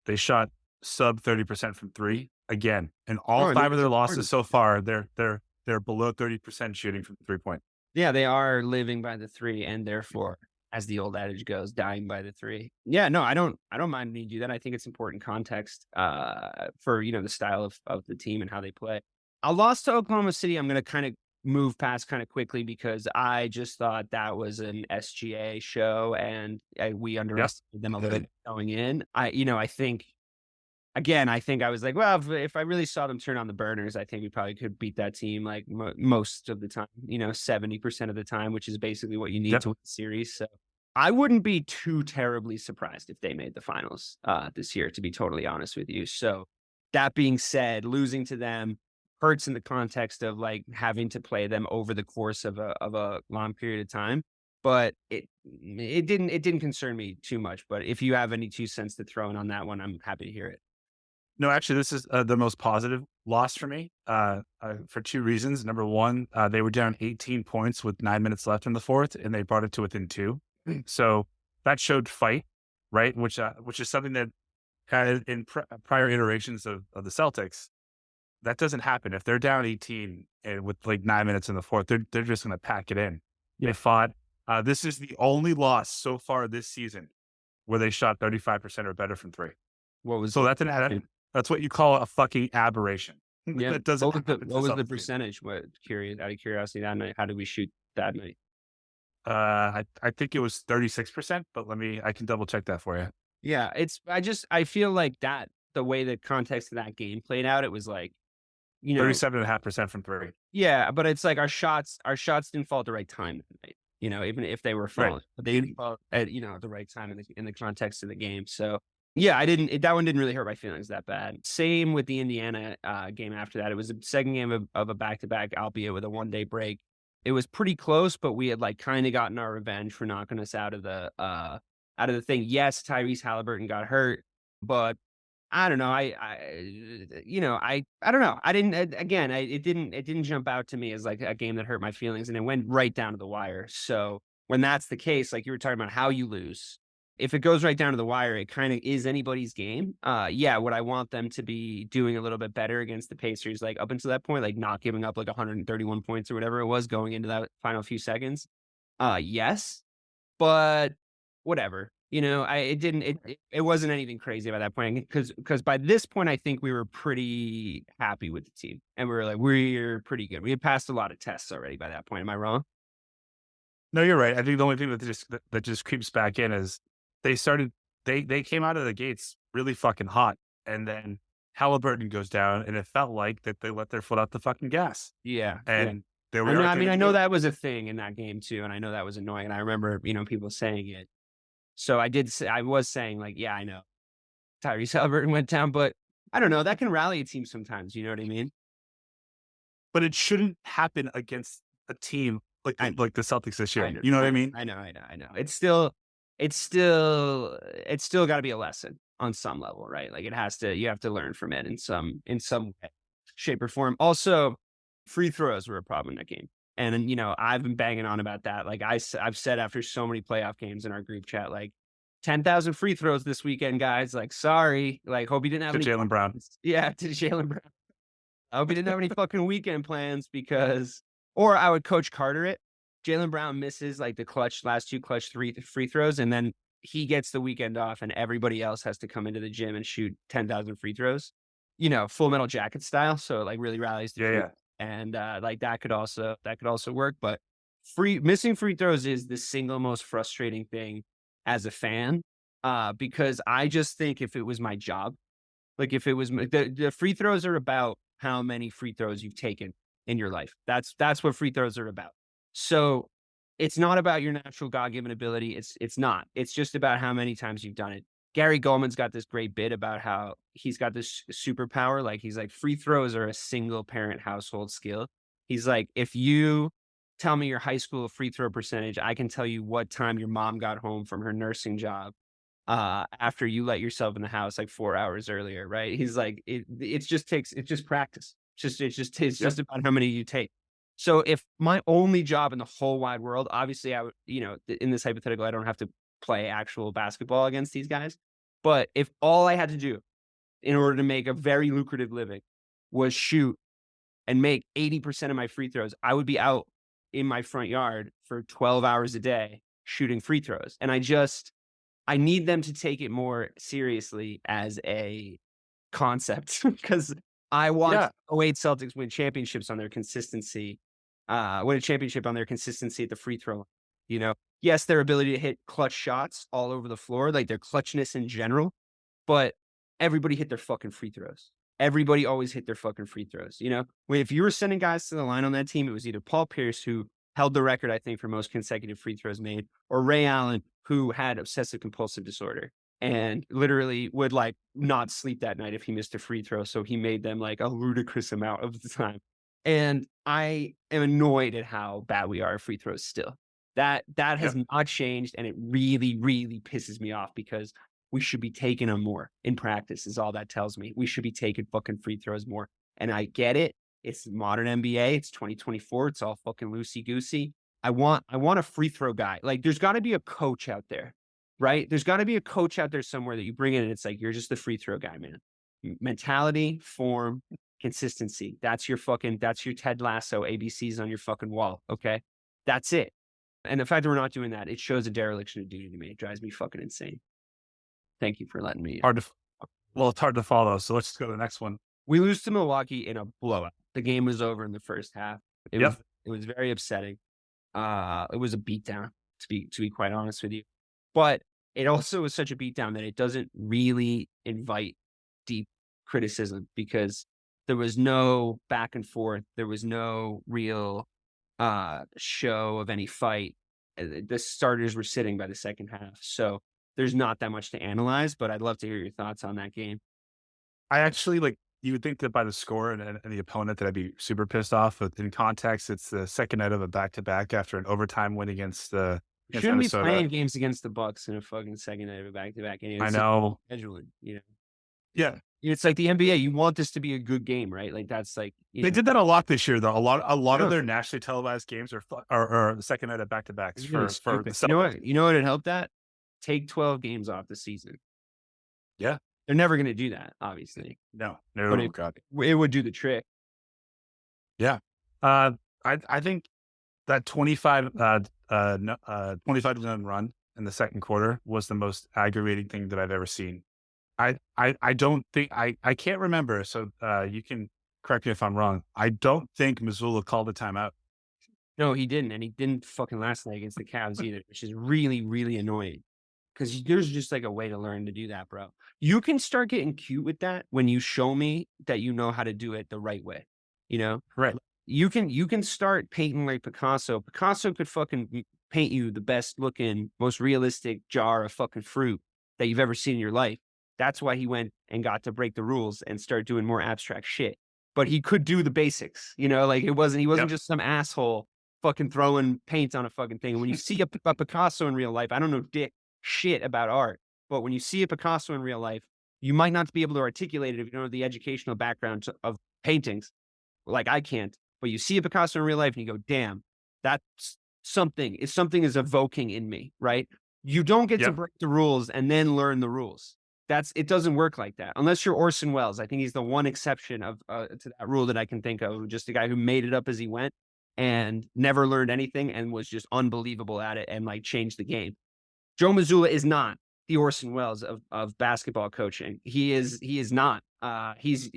They shot sub 30% from three again, and all Oh, and five of that's their losses important. so far, they're below 30% shooting from 3 point. Yeah, they are living by the 3 and therefore, as the old adage goes, dying by the 3. Yeah, no, I don't mind when you do that. I think it's important context, for, the style of the team and how they play. A loss to Oklahoma City, I'm gonna kinda move past kinda quickly because I just thought that was an SGA show and, we Yep. underestimated them a little bit going in. I think again, I think I was like, well, if I really saw them turn on the burners, I think we probably could beat that team like most of the time, 70% of the time, which is basically what you need Yep. to win the series. So I wouldn't be too terribly surprised if they made the finals this year, to be totally honest with you. So that being said, losing to them hurts in the context of like having to play them over the course of a long period of time. But it didn't concern me too much. But if you have any 2 cents to throw in on that one, I'm happy to hear it. No, actually, this is the most positive loss for me for two reasons. Number one, they were down 18 points with 9 minutes left in the fourth, and they brought it to within two. So that showed fight, right? Which is something that in prior iterations of the Celtics, that doesn't happen. If they're down 18 and with like 9 minutes in the fourth, they're just going to pack it in. They fought. This is the only loss so far this season where they shot 35% or better from three. What was So the that's that's what you call a fucking aberration. yeah, That doesn't happen to what was the Celtics teams. percentage? What curious out of curiosity that night, how did we shoot that night? I think it was 36%, but I can double check that for you. Yeah, I feel like that the way the context of that game played out, it was like, you know 37.5% from three. yeah, but it's like our shots didn't fall at the right time that night, even if they were Right. falling, but they didn't fall at the right time in the context of the game. So yeah, I didn't that one didn't really hurt my feelings that bad. Same with the Indiana game after that. It was the second game of a back to back, albeit with a 1 day break. It was pretty close, but we had like kind of gotten our revenge for knocking us out of the thing. Yes, Tyrese Halliburton got hurt, but I don't know. I don't know. I didn't again. It didn't jump out to me as like a game that hurt my feelings, and it went right down to the wire. So when that's the case, like you were talking about how you lose, if it goes right down to the wire, it kind of is anybody's game. Yeah, would I want them to be doing a little bit better against the Pacers, like up until that point, like not giving up like 131 points or whatever it was going into that final few seconds? Yes, but whatever. It wasn't anything crazy by that point because by this point I think we were pretty happy with the team and we were like we're pretty good. We had passed a lot of tests already by that point. Am I wrong? No, you're right. I think the only thing that just creeps back in is they started they came out of the gates really fucking hot, and then Halliburton goes down, and it felt like that they let their foot off the fucking gas, Yeah, yeah. and there I we know. are. I At the mean, end I of the know game. that was a thing in that game too, and I know that was annoying. And I remember, people saying it. So I was saying like, yeah, I know Tyrese Halliburton went down, but I don't know. That can rally a team sometimes. You know what I mean? But it shouldn't happen against a team like I like the Celtics this year. I know, You know what I I mean? I know, I know, I know. It's still got to be a lesson on some level, right? Like you have to learn from it in some way, shape or form. Also, free throws were a problem in that game. And I've been banging on about that. Like I've said after so many playoff games in our group chat, like 10,000 free throws this weekend, guys. Like, sorry. Like, hope you didn't have To any. Jalen Brown. Yeah, to Jalen Brown. I hope he didn't have any fucking weekend plans or I would Coach Carter it. Jalen Brown misses like the last two clutch three free throws, and then he gets the weekend off, and everybody else has to come into the gym and shoot 10,000 free throws. Full Metal Jacket style. So it like really rallies the Yeah, group, yeah. and like that could also work. But missing free throws is the single most frustrating thing as a fan, because I just think if it was my job, like, if it was the free throws are about how many free throws you've taken in your life. That's what free throws are about. So, it's not about your natural God-given ability. It's not. It's just about how many times you've done it. Gary Goldman's got this great bit about how he's got this superpower. Like he's like, free throws are a single parent household skill. He's like, if you tell me your high school free throw percentage, I can tell you what time your mom got home from her nursing job after you let yourself in the house like 4 hours earlier, right? He's like, it's just practice. It's Yep. just about how many you take. So if my only job in the whole wide world, obviously I would, in this hypothetical, I don't have to play actual basketball against these guys. But if all I had to do in order to make a very lucrative living was shoot and make 80% of my free throws, I would be out in my front yard for 12 hours a day shooting free throws. And I need them to take it more seriously as a concept because I want Yeah. '08 Celtics win championships on their consistency, win a championship on their consistency at the free throw line, you know? Yes, their ability to hit clutch shots all over the floor, like their clutchness in general, but everybody hit their fucking free throws. Everybody always hit their fucking free throws, you know? If you were sending guys to the line on that team, it was either Paul Pierce, who held the record, I think, for most consecutive free throws made, or Ray Allen, who had obsessive compulsive disorder and literally would like not sleep that night if he missed a free throw. So he made them like a ludicrous amount of the time. And I am annoyed at how bad we are at free throws still. That has Yep. not changed. And it really, really pisses me off because we should be taking them more in practice, is all that tells me. We should be taking fucking free throws more. And I get it. It's modern NBA. It's 2024. It's all fucking loosey goosey. I want a free throw guy. Like there's got to be a coach out there, right? There's got to be a coach out there somewhere that you bring in and it's like, you're just the free throw guy, man. Mentality, form, consistency. That's your Ted Lasso ABCs on your fucking wall. Okay. That's it. And the fact that we're not doing that, it shows a dereliction of duty to me. It drives me fucking insane. Thank you for letting me. Hard to, well, it's hard to follow. So let's just go to the next one. We lose to Milwaukee in a blowout. The game was over in the first half. Yep. It was very upsetting. It was a beatdown, to be quite honest with you. But it also was such a beatdown that it doesn't really invite deep criticism because there was no back and forth. There was no real show of any fight. The starters were sitting by the second half. So there's not that much to analyze, but I'd love to hear your thoughts on that game. I actually like, you would think that by the score and the opponent that I'd be super pissed off. But in context, it's the second night of a back-to-back after an overtime win against Shouldn't be Minnesota. playing games against the Bucks in a fucking second night of a back-to-back. I know. Scheduling, Yeah. It's like the NBA. You want this to be a good game, right? Like that's like They did that a lot this year, though. A lot Yeah. of their nationally televised games are the second night of back-to-backs It's really for the stupid. You know Celtics. what? You know what would help that? Take 12 games off the season. Yeah. They're never going to do that, obviously, No. but No. God. it would do the trick. Yeah. I think that 25 25 to none run in the second quarter was the most aggravating thing that I've ever seen. I don't think I can't remember. So you can correct me if I'm wrong. I don't think Missoula called a timeout. No, he didn't, and he didn't fucking last night against the Cavs either, which is really, really annoying. Because there's just like a way to learn to do that, bro. You can start getting cute with that when you show me that you know how to do it the right way. You know, Right. you can start painting like Picasso. Picasso could fucking paint you the best looking, most realistic jar of fucking fruit that you've ever seen in your life. That's why he went and got to break the rules and start doing more abstract shit. But he could do the basics, like he wasn't Yep. just some asshole fucking throwing paint on a fucking thing. When you see a Picasso in real life, I don't know dick shit about art, but when you see a Picasso in real life, you might not be able to articulate it if you don't have the educational background of paintings, like I can't. But you see a Picasso in real life and you go, damn, that's something. If something is evoking in me, right? You don't get to Yep. break the rules and then learn the rules. It doesn't work like that. Unless you're Orson Welles. I think he's the one exception to that rule that I can think of. Just a guy who made it up as he went and never learned anything and was just unbelievable at it and like changed the game. Joe Mazzulla is not the Orson Welles of basketball coaching. He is not. He's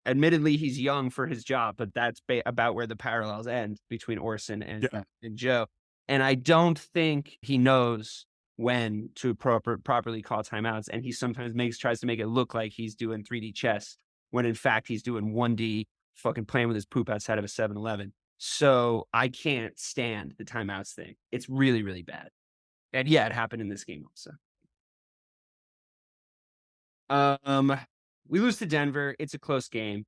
admittedly he's young for his job, but that's about where the parallels end between Orson and Joe. And I don't think he knows when to properly call timeouts. And he sometimes tries to make it look like he's doing 3D chess when in fact he's doing 1D fucking playing with his poop outside of a 7-Eleven. So I can't stand the timeouts thing. It's really, really bad. And yeah, it happened in this game also. Um, we lose to Denver. It's a close game.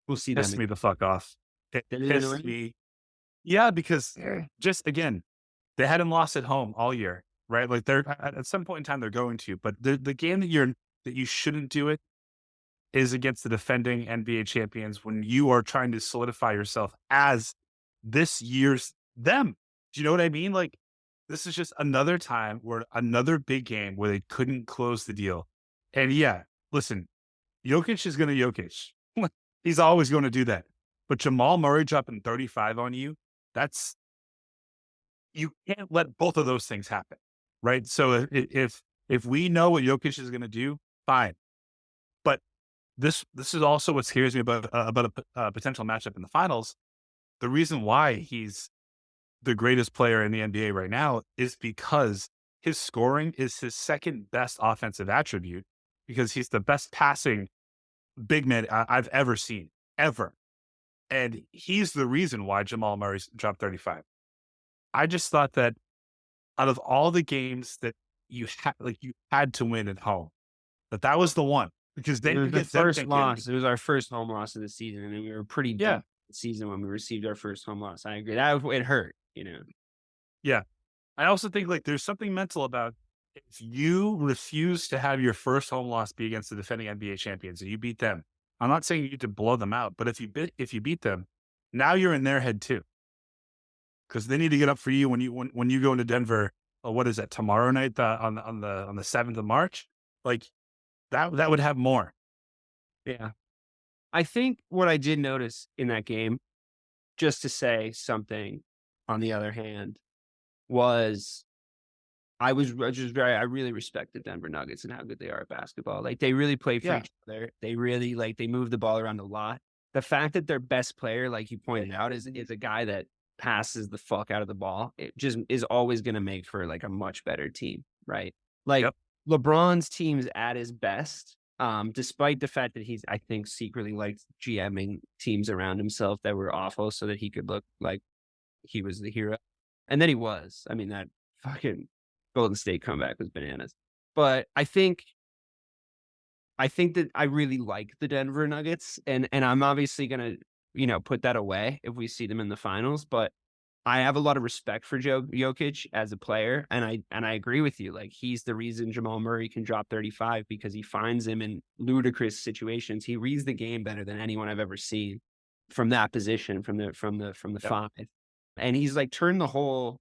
We'll see them Pissed me again. the fuck off. It Did it annoy pissed you? me. Yeah, because just again, they hadn't lost at home all year, right? Like they're at some point in time they're going to, but the game that you shouldn't do it is against the defending NBA champions when you are trying to solidify yourself as this year's them. Do you know what I mean? Like this is just another time where another big game where they couldn't close the deal. And yeah, listen, Jokic is going to Jokic. He's always going to do that. But Jamal Murray dropping 35 on you, that's you can't let both of those things happen, right? So if we know what Jokic is going to do, fine. But this is also what scares me about a potential matchup in the finals. The reason why he's the greatest player in the NBA right now is because his scoring is his second best offensive attribute because he's the best passing big man I've ever seen, ever. And he's the reason why Jamal Murray's dropped 35. I just thought that out of all the games that you had to win at home, that was the one because It then was you the get them first thinking, loss. It was our first home loss of the season, and we were pretty yeah, deep in the season when we received our first home loss. I agree. That it hurt, you know. yeah. I also think like there's something mental about if you refuse to have your first home loss be against the defending NBA champions and you beat them. I'm not saying you need to blow them out, but if you beat them, now you're in their head too because they need to get up for you when you go into Denver. What is that tomorrow night on the 7th of March? Like that would have more. Yeah. I think what I did notice in that game, just to say something on the other hand, was I really respect the Denver Nuggets and how good they are at basketball. Like they really play for Yeah, each other. They really they move the ball around a lot. The fact that their best player, like you pointed out, is a guy that passes the fuck out of the ball, it just is always gonna make for like a much better team, right? Like yep, LeBron's team's at his best, despite the fact that he's, I think, secretly liked GMing teams around himself that were awful so that he could look like he was the hero. And then he was. I mean, that fucking Golden State comeback was bananas. But I think that I really like the Denver Nuggets, and I'm obviously gonna, put that away if we see them in the finals. But I have a lot of respect for Jokic as a player, and I agree with you. Like he's the reason Jamal Murray can drop 35 because he finds him in ludicrous situations. He reads the game better than anyone I've ever seen from that position, from the yep. five. And he's like turned the whole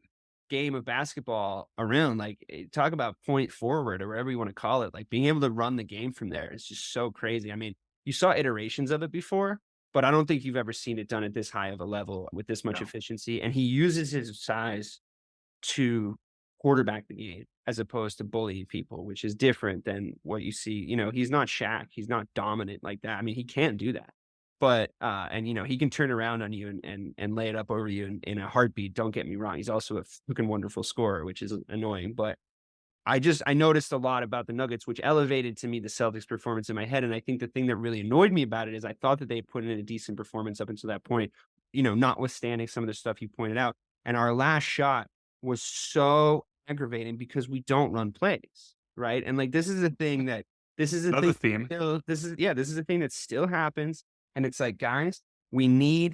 game of basketball around. Like talk about point forward or whatever you want to call it. Like being able to run the game from there is just so crazy. I mean, you saw iterations of it before, but I don't think you've ever seen it done at this high of a level with this much No, efficiency. And he uses his size to quarterback the game as opposed to bully people, which is different than what you see. He's not Shaq. He's not dominant like that. I mean, he can't do that. But and he can turn around on you and lay it up over you in a heartbeat. Don't get me wrong. He's also a fucking wonderful scorer, which is annoying. But I noticed a lot about the Nuggets, which elevated to me the Celtics performance in my head. And I think the thing that really annoyed me about it is I thought that they put in a decent performance up until that point, notwithstanding some of the stuff you pointed out. And our last shot was so aggravating because we don't run plays, right? And like this is a another thing theme. this is a thing that still happens. And it's like, guys, we need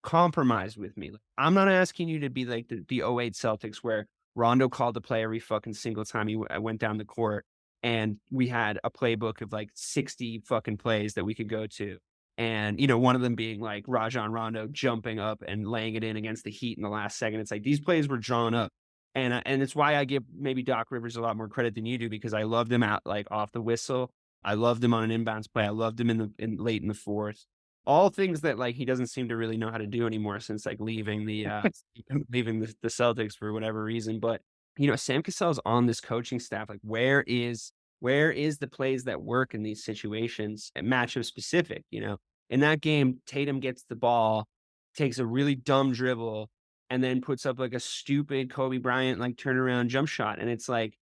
compromise with me. Like, I'm not asking you to be like the '08 Celtics where Rondo called the play every fucking single time he went down the court, and we had a playbook of like 60 fucking plays that we could go to. And, one of them being like Rajon Rondo jumping up and laying it in against the Heat in the last second. It's like these plays were drawn up. And it's why I give maybe Doc Rivers a lot more credit than you do because I loved him out like off the whistle. I loved him on an inbounds play. I loved him in late in the fourth. All things that like he doesn't seem to really know how to do anymore since like leaving the Celtics for whatever reason. But Sam Cassell's on this coaching staff. Like where is the plays that work in these situations and matchup specific? In that game, Tatum gets the ball, takes a really dumb dribble, and then puts up like a stupid Kobe Bryant like turnaround jump shot. And it's like,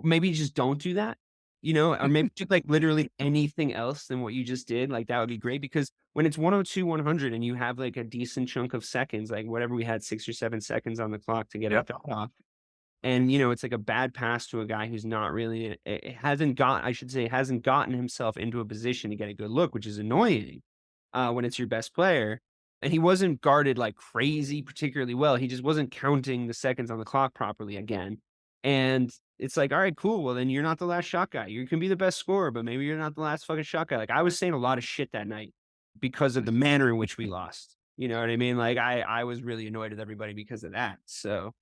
maybe just don't do that, or maybe do like literally anything else than what you just did. Like that would be great because when it's 102, 100 and you have like a decent chunk of seconds, like whatever we had 6 or 7 seconds on the clock to get Yep. it off, And, it's like a bad pass to a guy who's not really, hasn't gotten himself into a position to get a good look, which is annoying when it's your best player. And he wasn't guarded like crazy, particularly well. He just wasn't counting the seconds on the clock properly again. And it's like, all right, cool. Well, then you're not the last shot guy. You can be the best scorer, but maybe you're not the last fucking shot guy. Like I was saying a lot of shit that night because of the manner in which we lost. You know what I mean? Like I was really annoyed with everybody because of that. So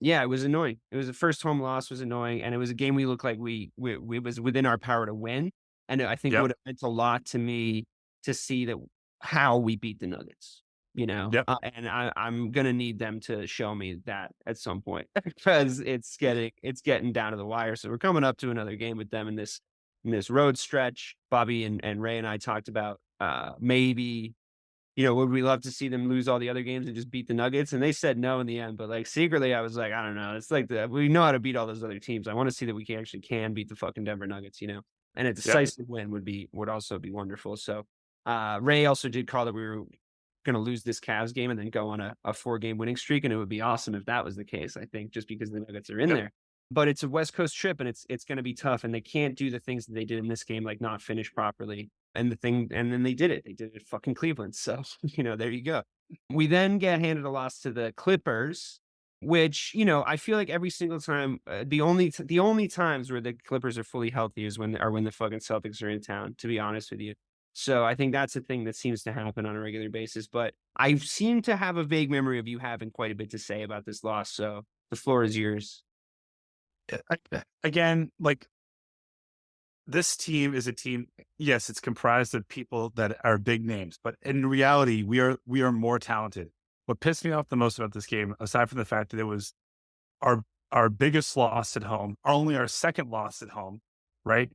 yeah, it was annoying. It was the first home loss was annoying, and it was a game we looked like we was within our power to win. And I think it Yep. would have meant a lot to me to see that how we beat the Nuggets. Yep. And I'm gonna need them to show me that at some point because it's getting down to the wire. So we're coming up to another game with them in this road stretch. Bobby and Ray and I talked about maybe would we love to see them lose all the other games and just beat the Nuggets? And they said no in the end. But like secretly, I was like, I don't know. It's like we know how to beat all those other teams. I want to see that we can beat the fucking Denver Nuggets, And a Yep. decisive win would also be wonderful. So Ray also did call that we were going to lose this Cavs game and then go on a 4-game winning streak. And it would be awesome if that was the case, I think, just because the Nuggets are in Yep. there. But it's a West Coast trip and it's going to be tough. And they can't do the things that they did in this game, like not finish properly. And then they did it. They did it fucking Cleveland. So, there you go. We then get handed a loss to the Clippers, which, I feel like every single time, the only times where the Clippers are fully healthy is when the fucking Celtics are in town, to be honest with you. So I think that's a thing that seems to happen on a regular basis. But I seem to have a vague memory of you having quite a bit to say about this loss. So the floor is yours. Again, like this team is a team. Yes, it's comprised of people that are big names, but in reality, we are more talented. What pissed me off the most about this game, aside from the fact that it was our biggest loss at home, only our second loss at home, right,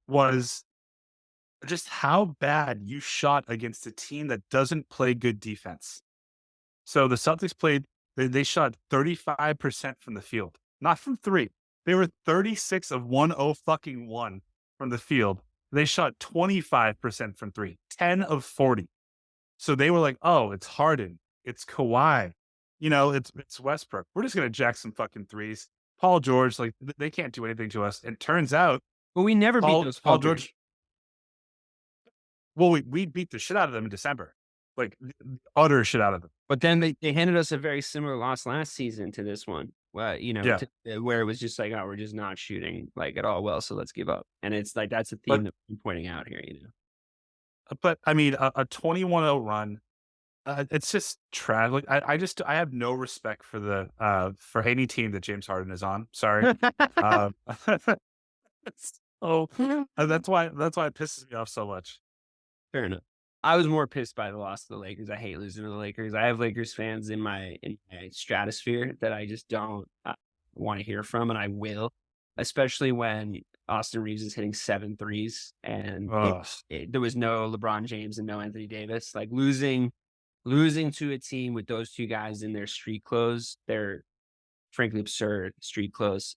was just how bad you shot against a team that doesn't play good defense. So the Celtics they shot 35% from the field, not from three. They were 36 of 101 from the field. They shot 25% from three, 10 of 40. So they were like, oh, it's Harden. It's Kawhi. It's Westbrook. We're just going to jack some fucking threes. Paul George, like they can't do anything to us. And turns out, But we never beat those Paul fuckers. George. Well, we beat the shit out of them in December, like utter shit out of them. But then they handed us a very similar loss last season to this one, Yeah. where it was just like, oh, we're just not shooting like at all well, so let's give up. And it's like that's a But theme that we're pointing out here. But I mean, a 21-0 run, it's just trash. Like I have no respect for any team that James Harden is on. Sorry. um, so that's why it pisses me off so much. Fair enough. I was more pissed by the loss to the Lakers. I hate losing to the Lakers. I have Lakers fans in my stratosphere that I just don't want to hear from, and I will, especially when Austin Reeves is hitting 7 threes and there was no LeBron James and no Anthony Davis. Like losing to a team with those two guys in their street clothes, they're frankly absurd street clothes,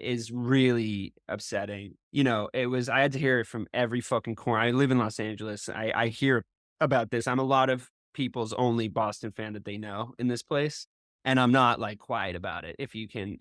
is really upsetting. I had to hear it from every fucking corner. I live in Los Angeles. I hear about this. I'm a lot of people's only Boston fan that they know in this place. And I'm not like quiet about it, if you can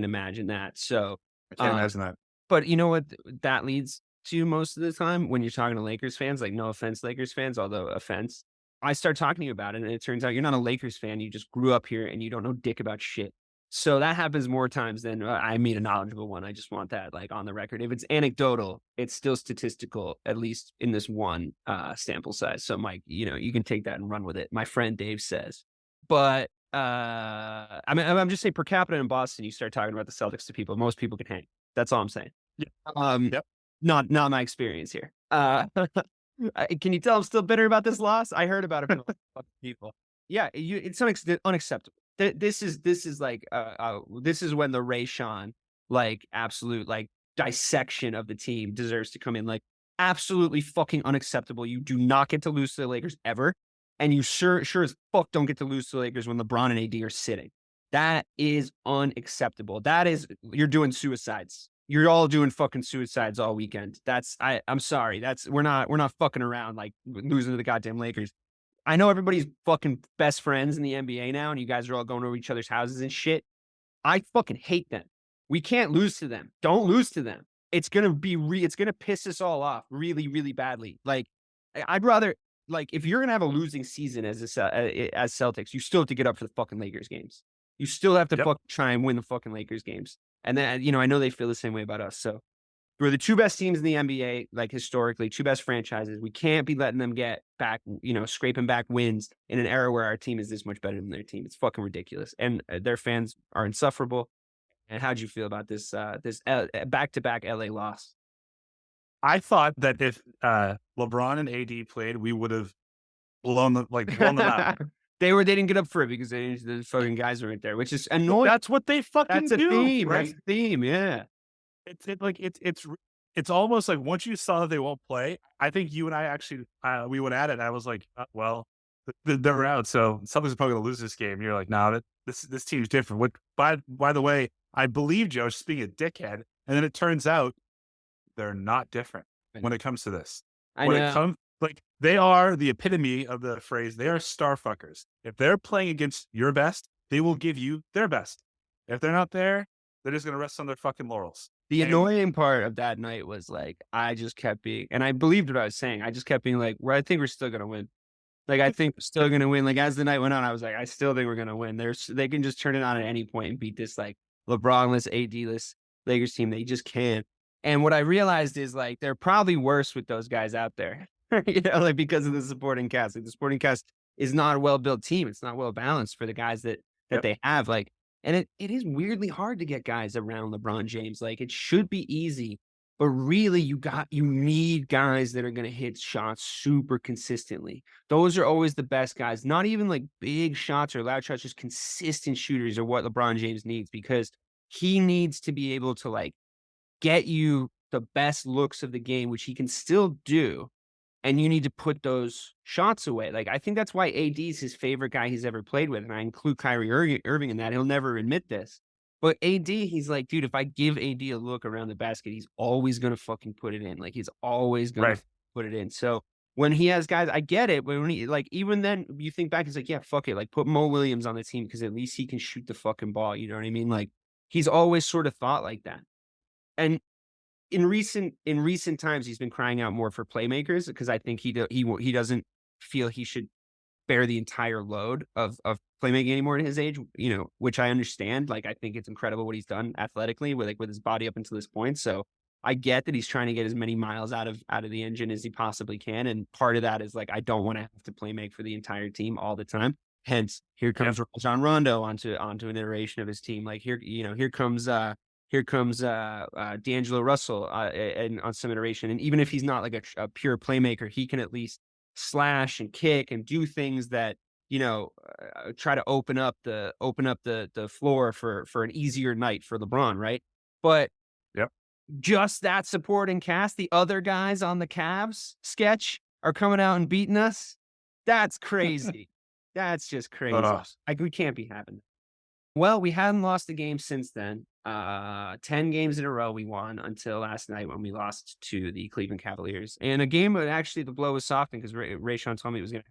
imagine that. So I can't imagine that. but you know what that leads to most of the time when you're talking to Lakers fans, like no offense, Lakers fans, although offense, I start talking to you about it, and it turns out you're not a Lakers fan. You just grew up here, and you don't know dick about shit. So that happens more times than I mean a knowledgeable one. I just want that like on the record. If it's anecdotal, it's still statistical, at least in this one sample size. So Mike, you can take that and run with it. My friend Dave says, but I mean, I'm just saying per capita in Boston, you start talking about the Celtics to people. Most people can hang. That's all I'm saying. Yeah. Yep. Not my experience here. Can you tell I'm still bitter about this loss? I heard about it from people. Yeah, it's unacceptable. This is like this is when the Ray Sean like absolute like dissection of the team deserves to come in. Like absolutely fucking unacceptable. You do not get to lose to the Lakers ever, and you sure as fuck don't get to lose to the Lakers when LeBron and AD are sitting. That is unacceptable. That is you're doing suicides. You're all doing fucking suicides all weekend. I'm sorry. We're not fucking around like losing to the goddamn Lakers. I know everybody's fucking best friends in the NBA now, and you guys are all going over each other's houses and shit. I fucking hate them. We can't lose to them. Don't lose to them. It's gonna be it's gonna piss us all off really, really badly. Like, I'd rather like if you're gonna have a losing season as as Celtics, you still have to get up for the fucking Lakers games. You still have to Yep. fucking try and win the fucking Lakers games. And then I know they feel the same way about us. So we're the two best teams in the NBA, like historically, two best franchises. We can't be letting them get back, scraping back wins in an era where our team is this much better than their team. It's fucking ridiculous. And their fans are insufferable. And how'd you feel about this back-to-back LA loss? I thought that if LeBron and AD played, we would have blown them out. They didn't get up for it because the fucking guys weren't there, which is annoying. That's what they fucking That's a do, theme. right? That's a theme. Yeah. It's almost like once you saw that they won't play, I think you and I actually we went at it. I was like, well, they're out, so something's probably going to lose this game. And you're like, nah, this team's different. What by the way, I believe Joe just being a dickhead, and then it turns out they're not different when it comes to this. I When know. it comes, like, they are the epitome of the phrase. They are star fuckers. If they're playing against your best, they will give you their best. If they're not there, they're just going to rest on their fucking laurels. The And- annoying part of that night was like I just kept being, and I believed what I was saying. I just kept being like, "Well, I think we're still gonna win." Like I think we're still gonna win. Like as the night went on, I was like, I still think we're gonna win. They can just turn it on at any point and beat this like LeBron-less, AD-less Lakers team. They just can't. And what I realized is like they're probably worse with those guys out there, like because of the supporting cast. Like the supporting cast is not a well-built team. It's not well balanced for the guys that Yep. they have. Like, and it is weirdly hard to get guys around LeBron James. Like it should be easy, but really you need guys that are going to hit shots super consistently. Those are always the best guys. Not even like big shots or loud shots, just consistent shooters are what LeBron James needs because he needs to be able to like get you the best looks of the game, which he can still do. And you need to put those shots away. Like, I think that's why AD is his favorite guy he's ever played with. And I include Kyrie Irving in that. He'll never admit this. But AD, he's like, dude, if I give AD a look around the basket, he's always going to fucking put it in. Like, he's always going Right. to put it in. So when he has guys, I get it. But when he, like, even then, you think back, he's like, yeah, fuck it. Like, put Mo Williams on the team because at least he can shoot the fucking ball. You know what I mean? Like, he's always sort of thought like that. And in recent times, he's been crying out more for playmakers because I think he doesn't feel he should bear the entire load of playmaking anymore at his age, which I understand. Like, I think it's incredible what he's done athletically with his body up until this point. So I get that he's trying to get as many miles out of the engine as he possibly can. And part of that is like, I don't want to have to play make for the entire team all the time. Hence, here comes Rajon Rondo onto an iteration of his team. Like here comes D'Angelo Russell and on some iteration. And even if he's not like a pure playmaker, he can at least slash and kick and do things that, try to open up the floor for an easier night for LeBron. Right. But Yep. just that supporting cast, the other guys on the Cavs sketch are coming out and beating us. That's crazy. That's just crazy. Like, we can't be having that. Well, we hadn't lost a game since then. 10 games in a row we won until last night when we lost to the Cleveland Cavaliers. And a game that actually the blow was softened because Rayshawn told me it was going to.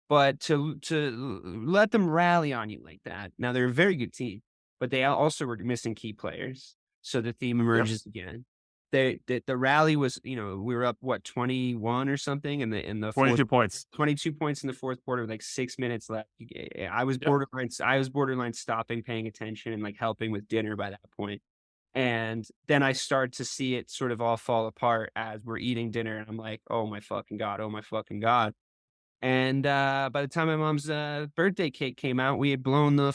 But to let them rally on you like that. Now, they're a very good team, but they also were missing key players. So the theme emerges again. The rally was, we were up, 21 or something in the 22 points. 22 points in the fourth quarter with like 6 minutes left. I was borderline stopping, paying attention, and like helping with dinner by that point. And then I start to see it sort of all fall apart as we're eating dinner. And I'm like, oh my fucking God, oh my fucking God. And by the time my mom's birthday cake came out, we had blown the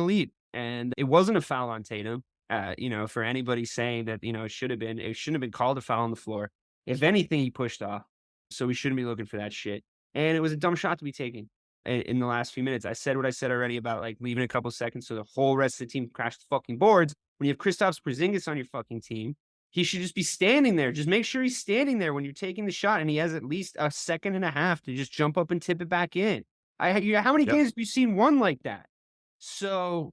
lead. And it wasn't a foul on Tatum. For anybody saying that, it shouldn't have been called a foul on the floor. If anything, he pushed off. So we shouldn't be looking for that shit. And it was a dumb shot to be taken in the last few minutes. I said what I said already about like leaving a couple seconds so the whole rest of the team crashed the fucking boards. When you have Kristaps Porzingis on your fucking team, he should just be standing there. Just make sure he's standing there when you're taking the shot, and he has at least a second and a half to just jump up and tip it back in. How many games have you seen one like that? So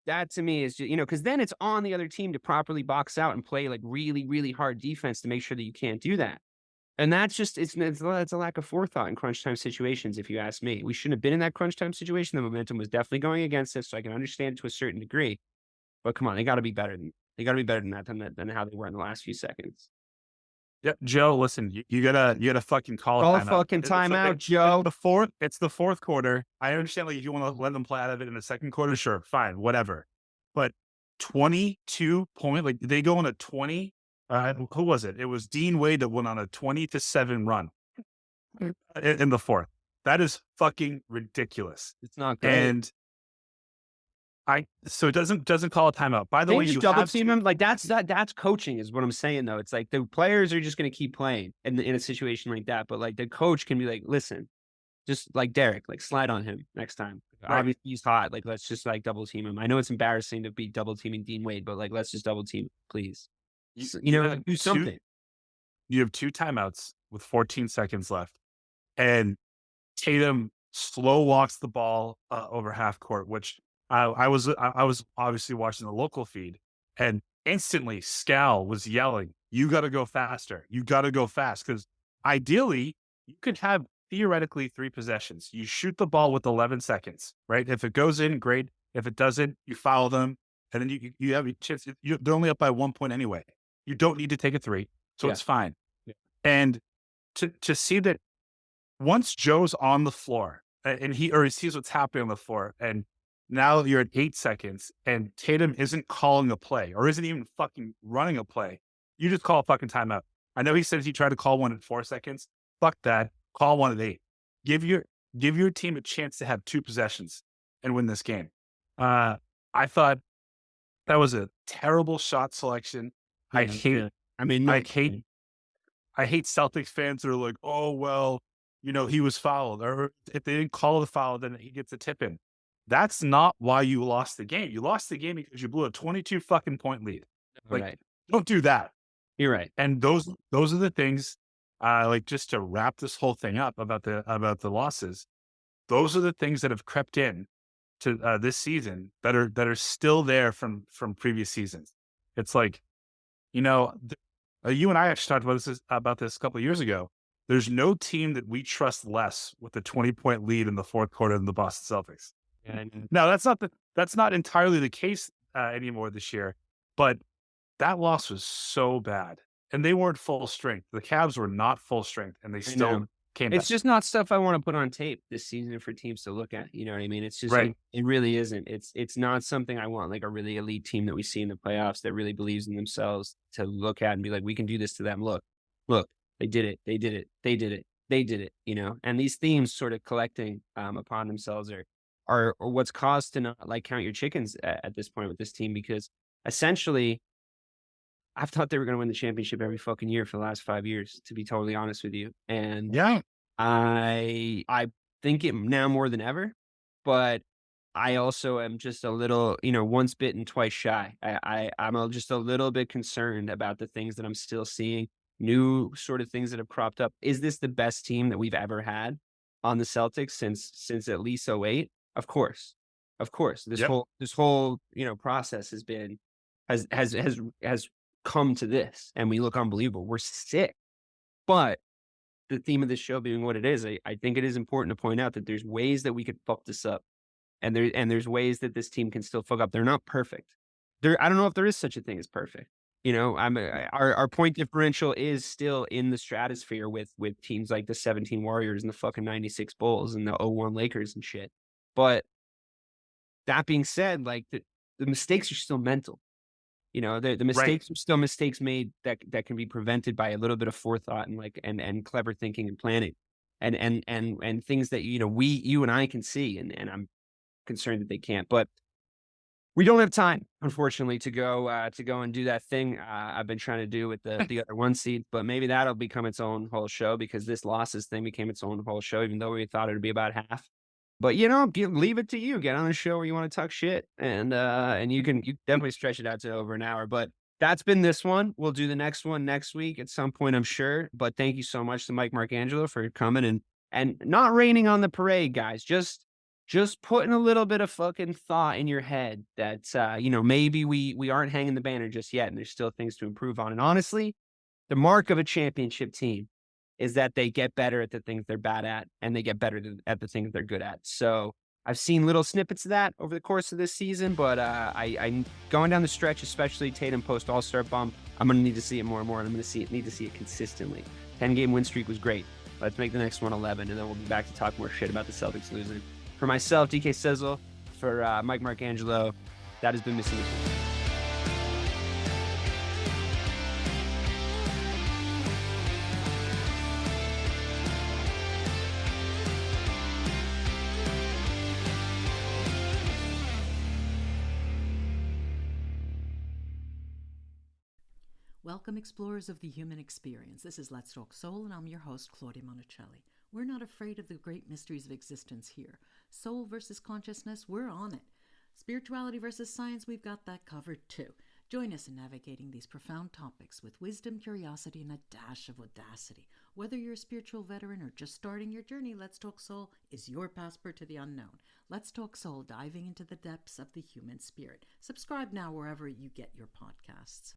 that to me is just, because then it's on the other team to properly box out and play like really, really hard defense to make sure that you can't do that. And that's just it's a lack of forethought in crunch time situations, if you ask me. We shouldn't have been in that crunch time situation. The momentum was definitely going against us, so I can understand to a certain degree. But come on, they gotta be better than that than how they were in the last few seconds. Yep, Joe, listen, you gotta fucking call a Call a timeout. fucking So timeout, it's Joe. the fourth quarter. I understand, like, if you want to let them play out of it in the second quarter, sure, fine, whatever. But 22 point, like, they go on a 20. Who was it? It was Dean Wade that went on a 20-7 run in the fourth. That is fucking ridiculous. It's not great. And so it doesn't call a timeout. By the Can't way, you just you double have team to. him? Like, that's coaching is what I'm saying, though. It's like the players are just gonna keep playing in a situation like that, but, like, the coach can be like, "Listen, just like Derek, like, slide on him next time. Right. Obviously, he's hot, like, let's just, like, double team him. I know it's embarrassing to be double teaming Dean Wade, but, like, let's just double team, please." You, You you know, have do two something. you have two timeouts with 14 seconds left, and Tatum slow walks the ball over half court, which I was obviously watching the local feed, and instantly Scal was yelling, "You got to go faster! You got to go fast!" Because ideally, you could have theoretically 3 possessions. You shoot the ball with 11 seconds, right? If it goes in, great. If it doesn't, you foul them, and then you have a chance. They're only up by 1 point anyway. You don't need to take a three, so Yeah. it's fine. Yeah. And to see that once Joe's on the floor and he sees what's happening on the floor, and now you're at 8 seconds and Tatum isn't calling a play or isn't even fucking running a play, you just call a fucking timeout. I know he says he tried to call one at 4 seconds. Fuck that. Call one at 8. Give your team a chance to have 2 possessions and win this game. I thought that was a terrible shot selection. I Yeah, hate yeah. I mean, I no. hate I hate Celtics fans that are like, "Oh, well, he was fouled," or if they didn't call the foul, then he gets a tip in. That's not why you lost the game. You lost the game because you blew a 22 fucking point lead. Like, Right. don't do that. You're right. And those are the things, like, just to wrap this whole thing up about the losses. Those are the things that have crept in to this season that are still there from previous seasons. It's like, you know, you and I actually talked about this a couple of years ago. There's no team that we trust less with a 20-point lead in the fourth quarter than the Boston Celtics. And Now, that's not entirely the case anymore this year, but that loss was so bad, and they weren't full strength. The Cavs were not full strength, and they I still know. came back. It's just not stuff I wanna put on tape this season for teams to look at, you know what I mean? It's just Right, it really isn't. It's not something I want, like, a really elite team that we see in the playoffs that really believes in themselves to look at and be like, "We can do this to them. Look, they did it. They did it. They did it. They did it," you know? And these themes sort of collecting, upon themselves are what's caused to not, like, count your chickens at this point with this team because essentially I've thought they were gonna win the championship every fucking year for the last 5 years, to be totally honest with you, and yeah, I think it now more than ever, but I also am just a little, once bitten, twice shy. Just a little bit concerned about the things that I'm still seeing, new sort of things that have cropped up. Is this the best team that we've ever had on the Celtics since at least '08? Of course. Of course. This yep, whole, process has come to this, and we look unbelievable. We're sick. But the theme of this show being what it is, I think it is important to point out that there's ways that we could fuck this up, and there's ways that this team can still fuck up. They're not perfect. I don't know if there is such a thing as perfect. Our point differential is still in the stratosphere with teams like the 17 Warriors and the fucking 96 Bulls and the '01 Lakers and shit. But that being said, like the mistakes are still mental. The right, mistakes are still mistakes made that can be prevented by a little bit of forethought and and clever thinking and planning and things that, you and I can see, and I'm concerned that they can't. But we don't have time, unfortunately, to go and do that thing I've been trying to do with the other one seed. But maybe that'll become its own whole show because this losses thing became its own whole show, even though we thought it'd be about half. But leave it to you. Get on a show where you want to talk shit, and you definitely stretch it out to over an hour. But that's been this one. We'll do the next one next week at some point, I'm sure. But thank you so much to Mike Marcangelo for coming and not raining on the parade, guys. Just putting a little bit of fucking thought in your head that maybe we aren't hanging the banner just yet, and there's still things to improve on. And honestly, the mark of a championship team is that they get better at the things they're bad at, and they get better at the things they're good at. So I've seen little snippets of that over the course of this season, but I'm going down the stretch, especially Tatum post All-Star bump. I'm going to need to see it more and more, and I'm going to need to see it consistently. 10-game win streak was great. Let's make the next one 11, and then we'll be back to talk more shit about the Celtics losing. For myself, DK Sizzle, for Mike Marcangelo, that has been Missing the Point. Welcome, explorers of the human experience. This is Let's Talk Soul, and I'm your host, Claudia Monticelli. We're not afraid of the great mysteries of existence here. Soul versus consciousness, we're on it. Spirituality versus science, we've got that covered too. Join us in navigating these profound topics with wisdom, curiosity, and a dash of audacity. Whether you're a spiritual veteran or just starting your journey, Let's Talk Soul is your passport to the unknown. Let's Talk Soul, diving into the depths of the human spirit. Subscribe now wherever you get your podcasts.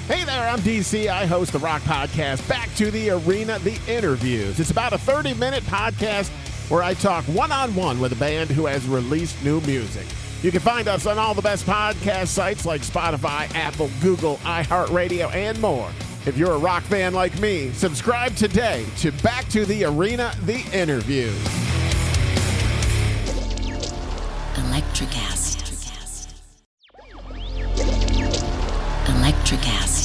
Hey there, I'm DC. I host the rock podcast, Back to the Arena, The Interviews. It's about a 30-minute podcast where I talk one-on-one with a band who has released new music. You can find us on all the best podcast sites like Spotify, Apple, Google, iHeartRadio, and more. If you're a rock fan like me, subscribe today to Back to the Arena, The Interviews. Electricast. Electricast.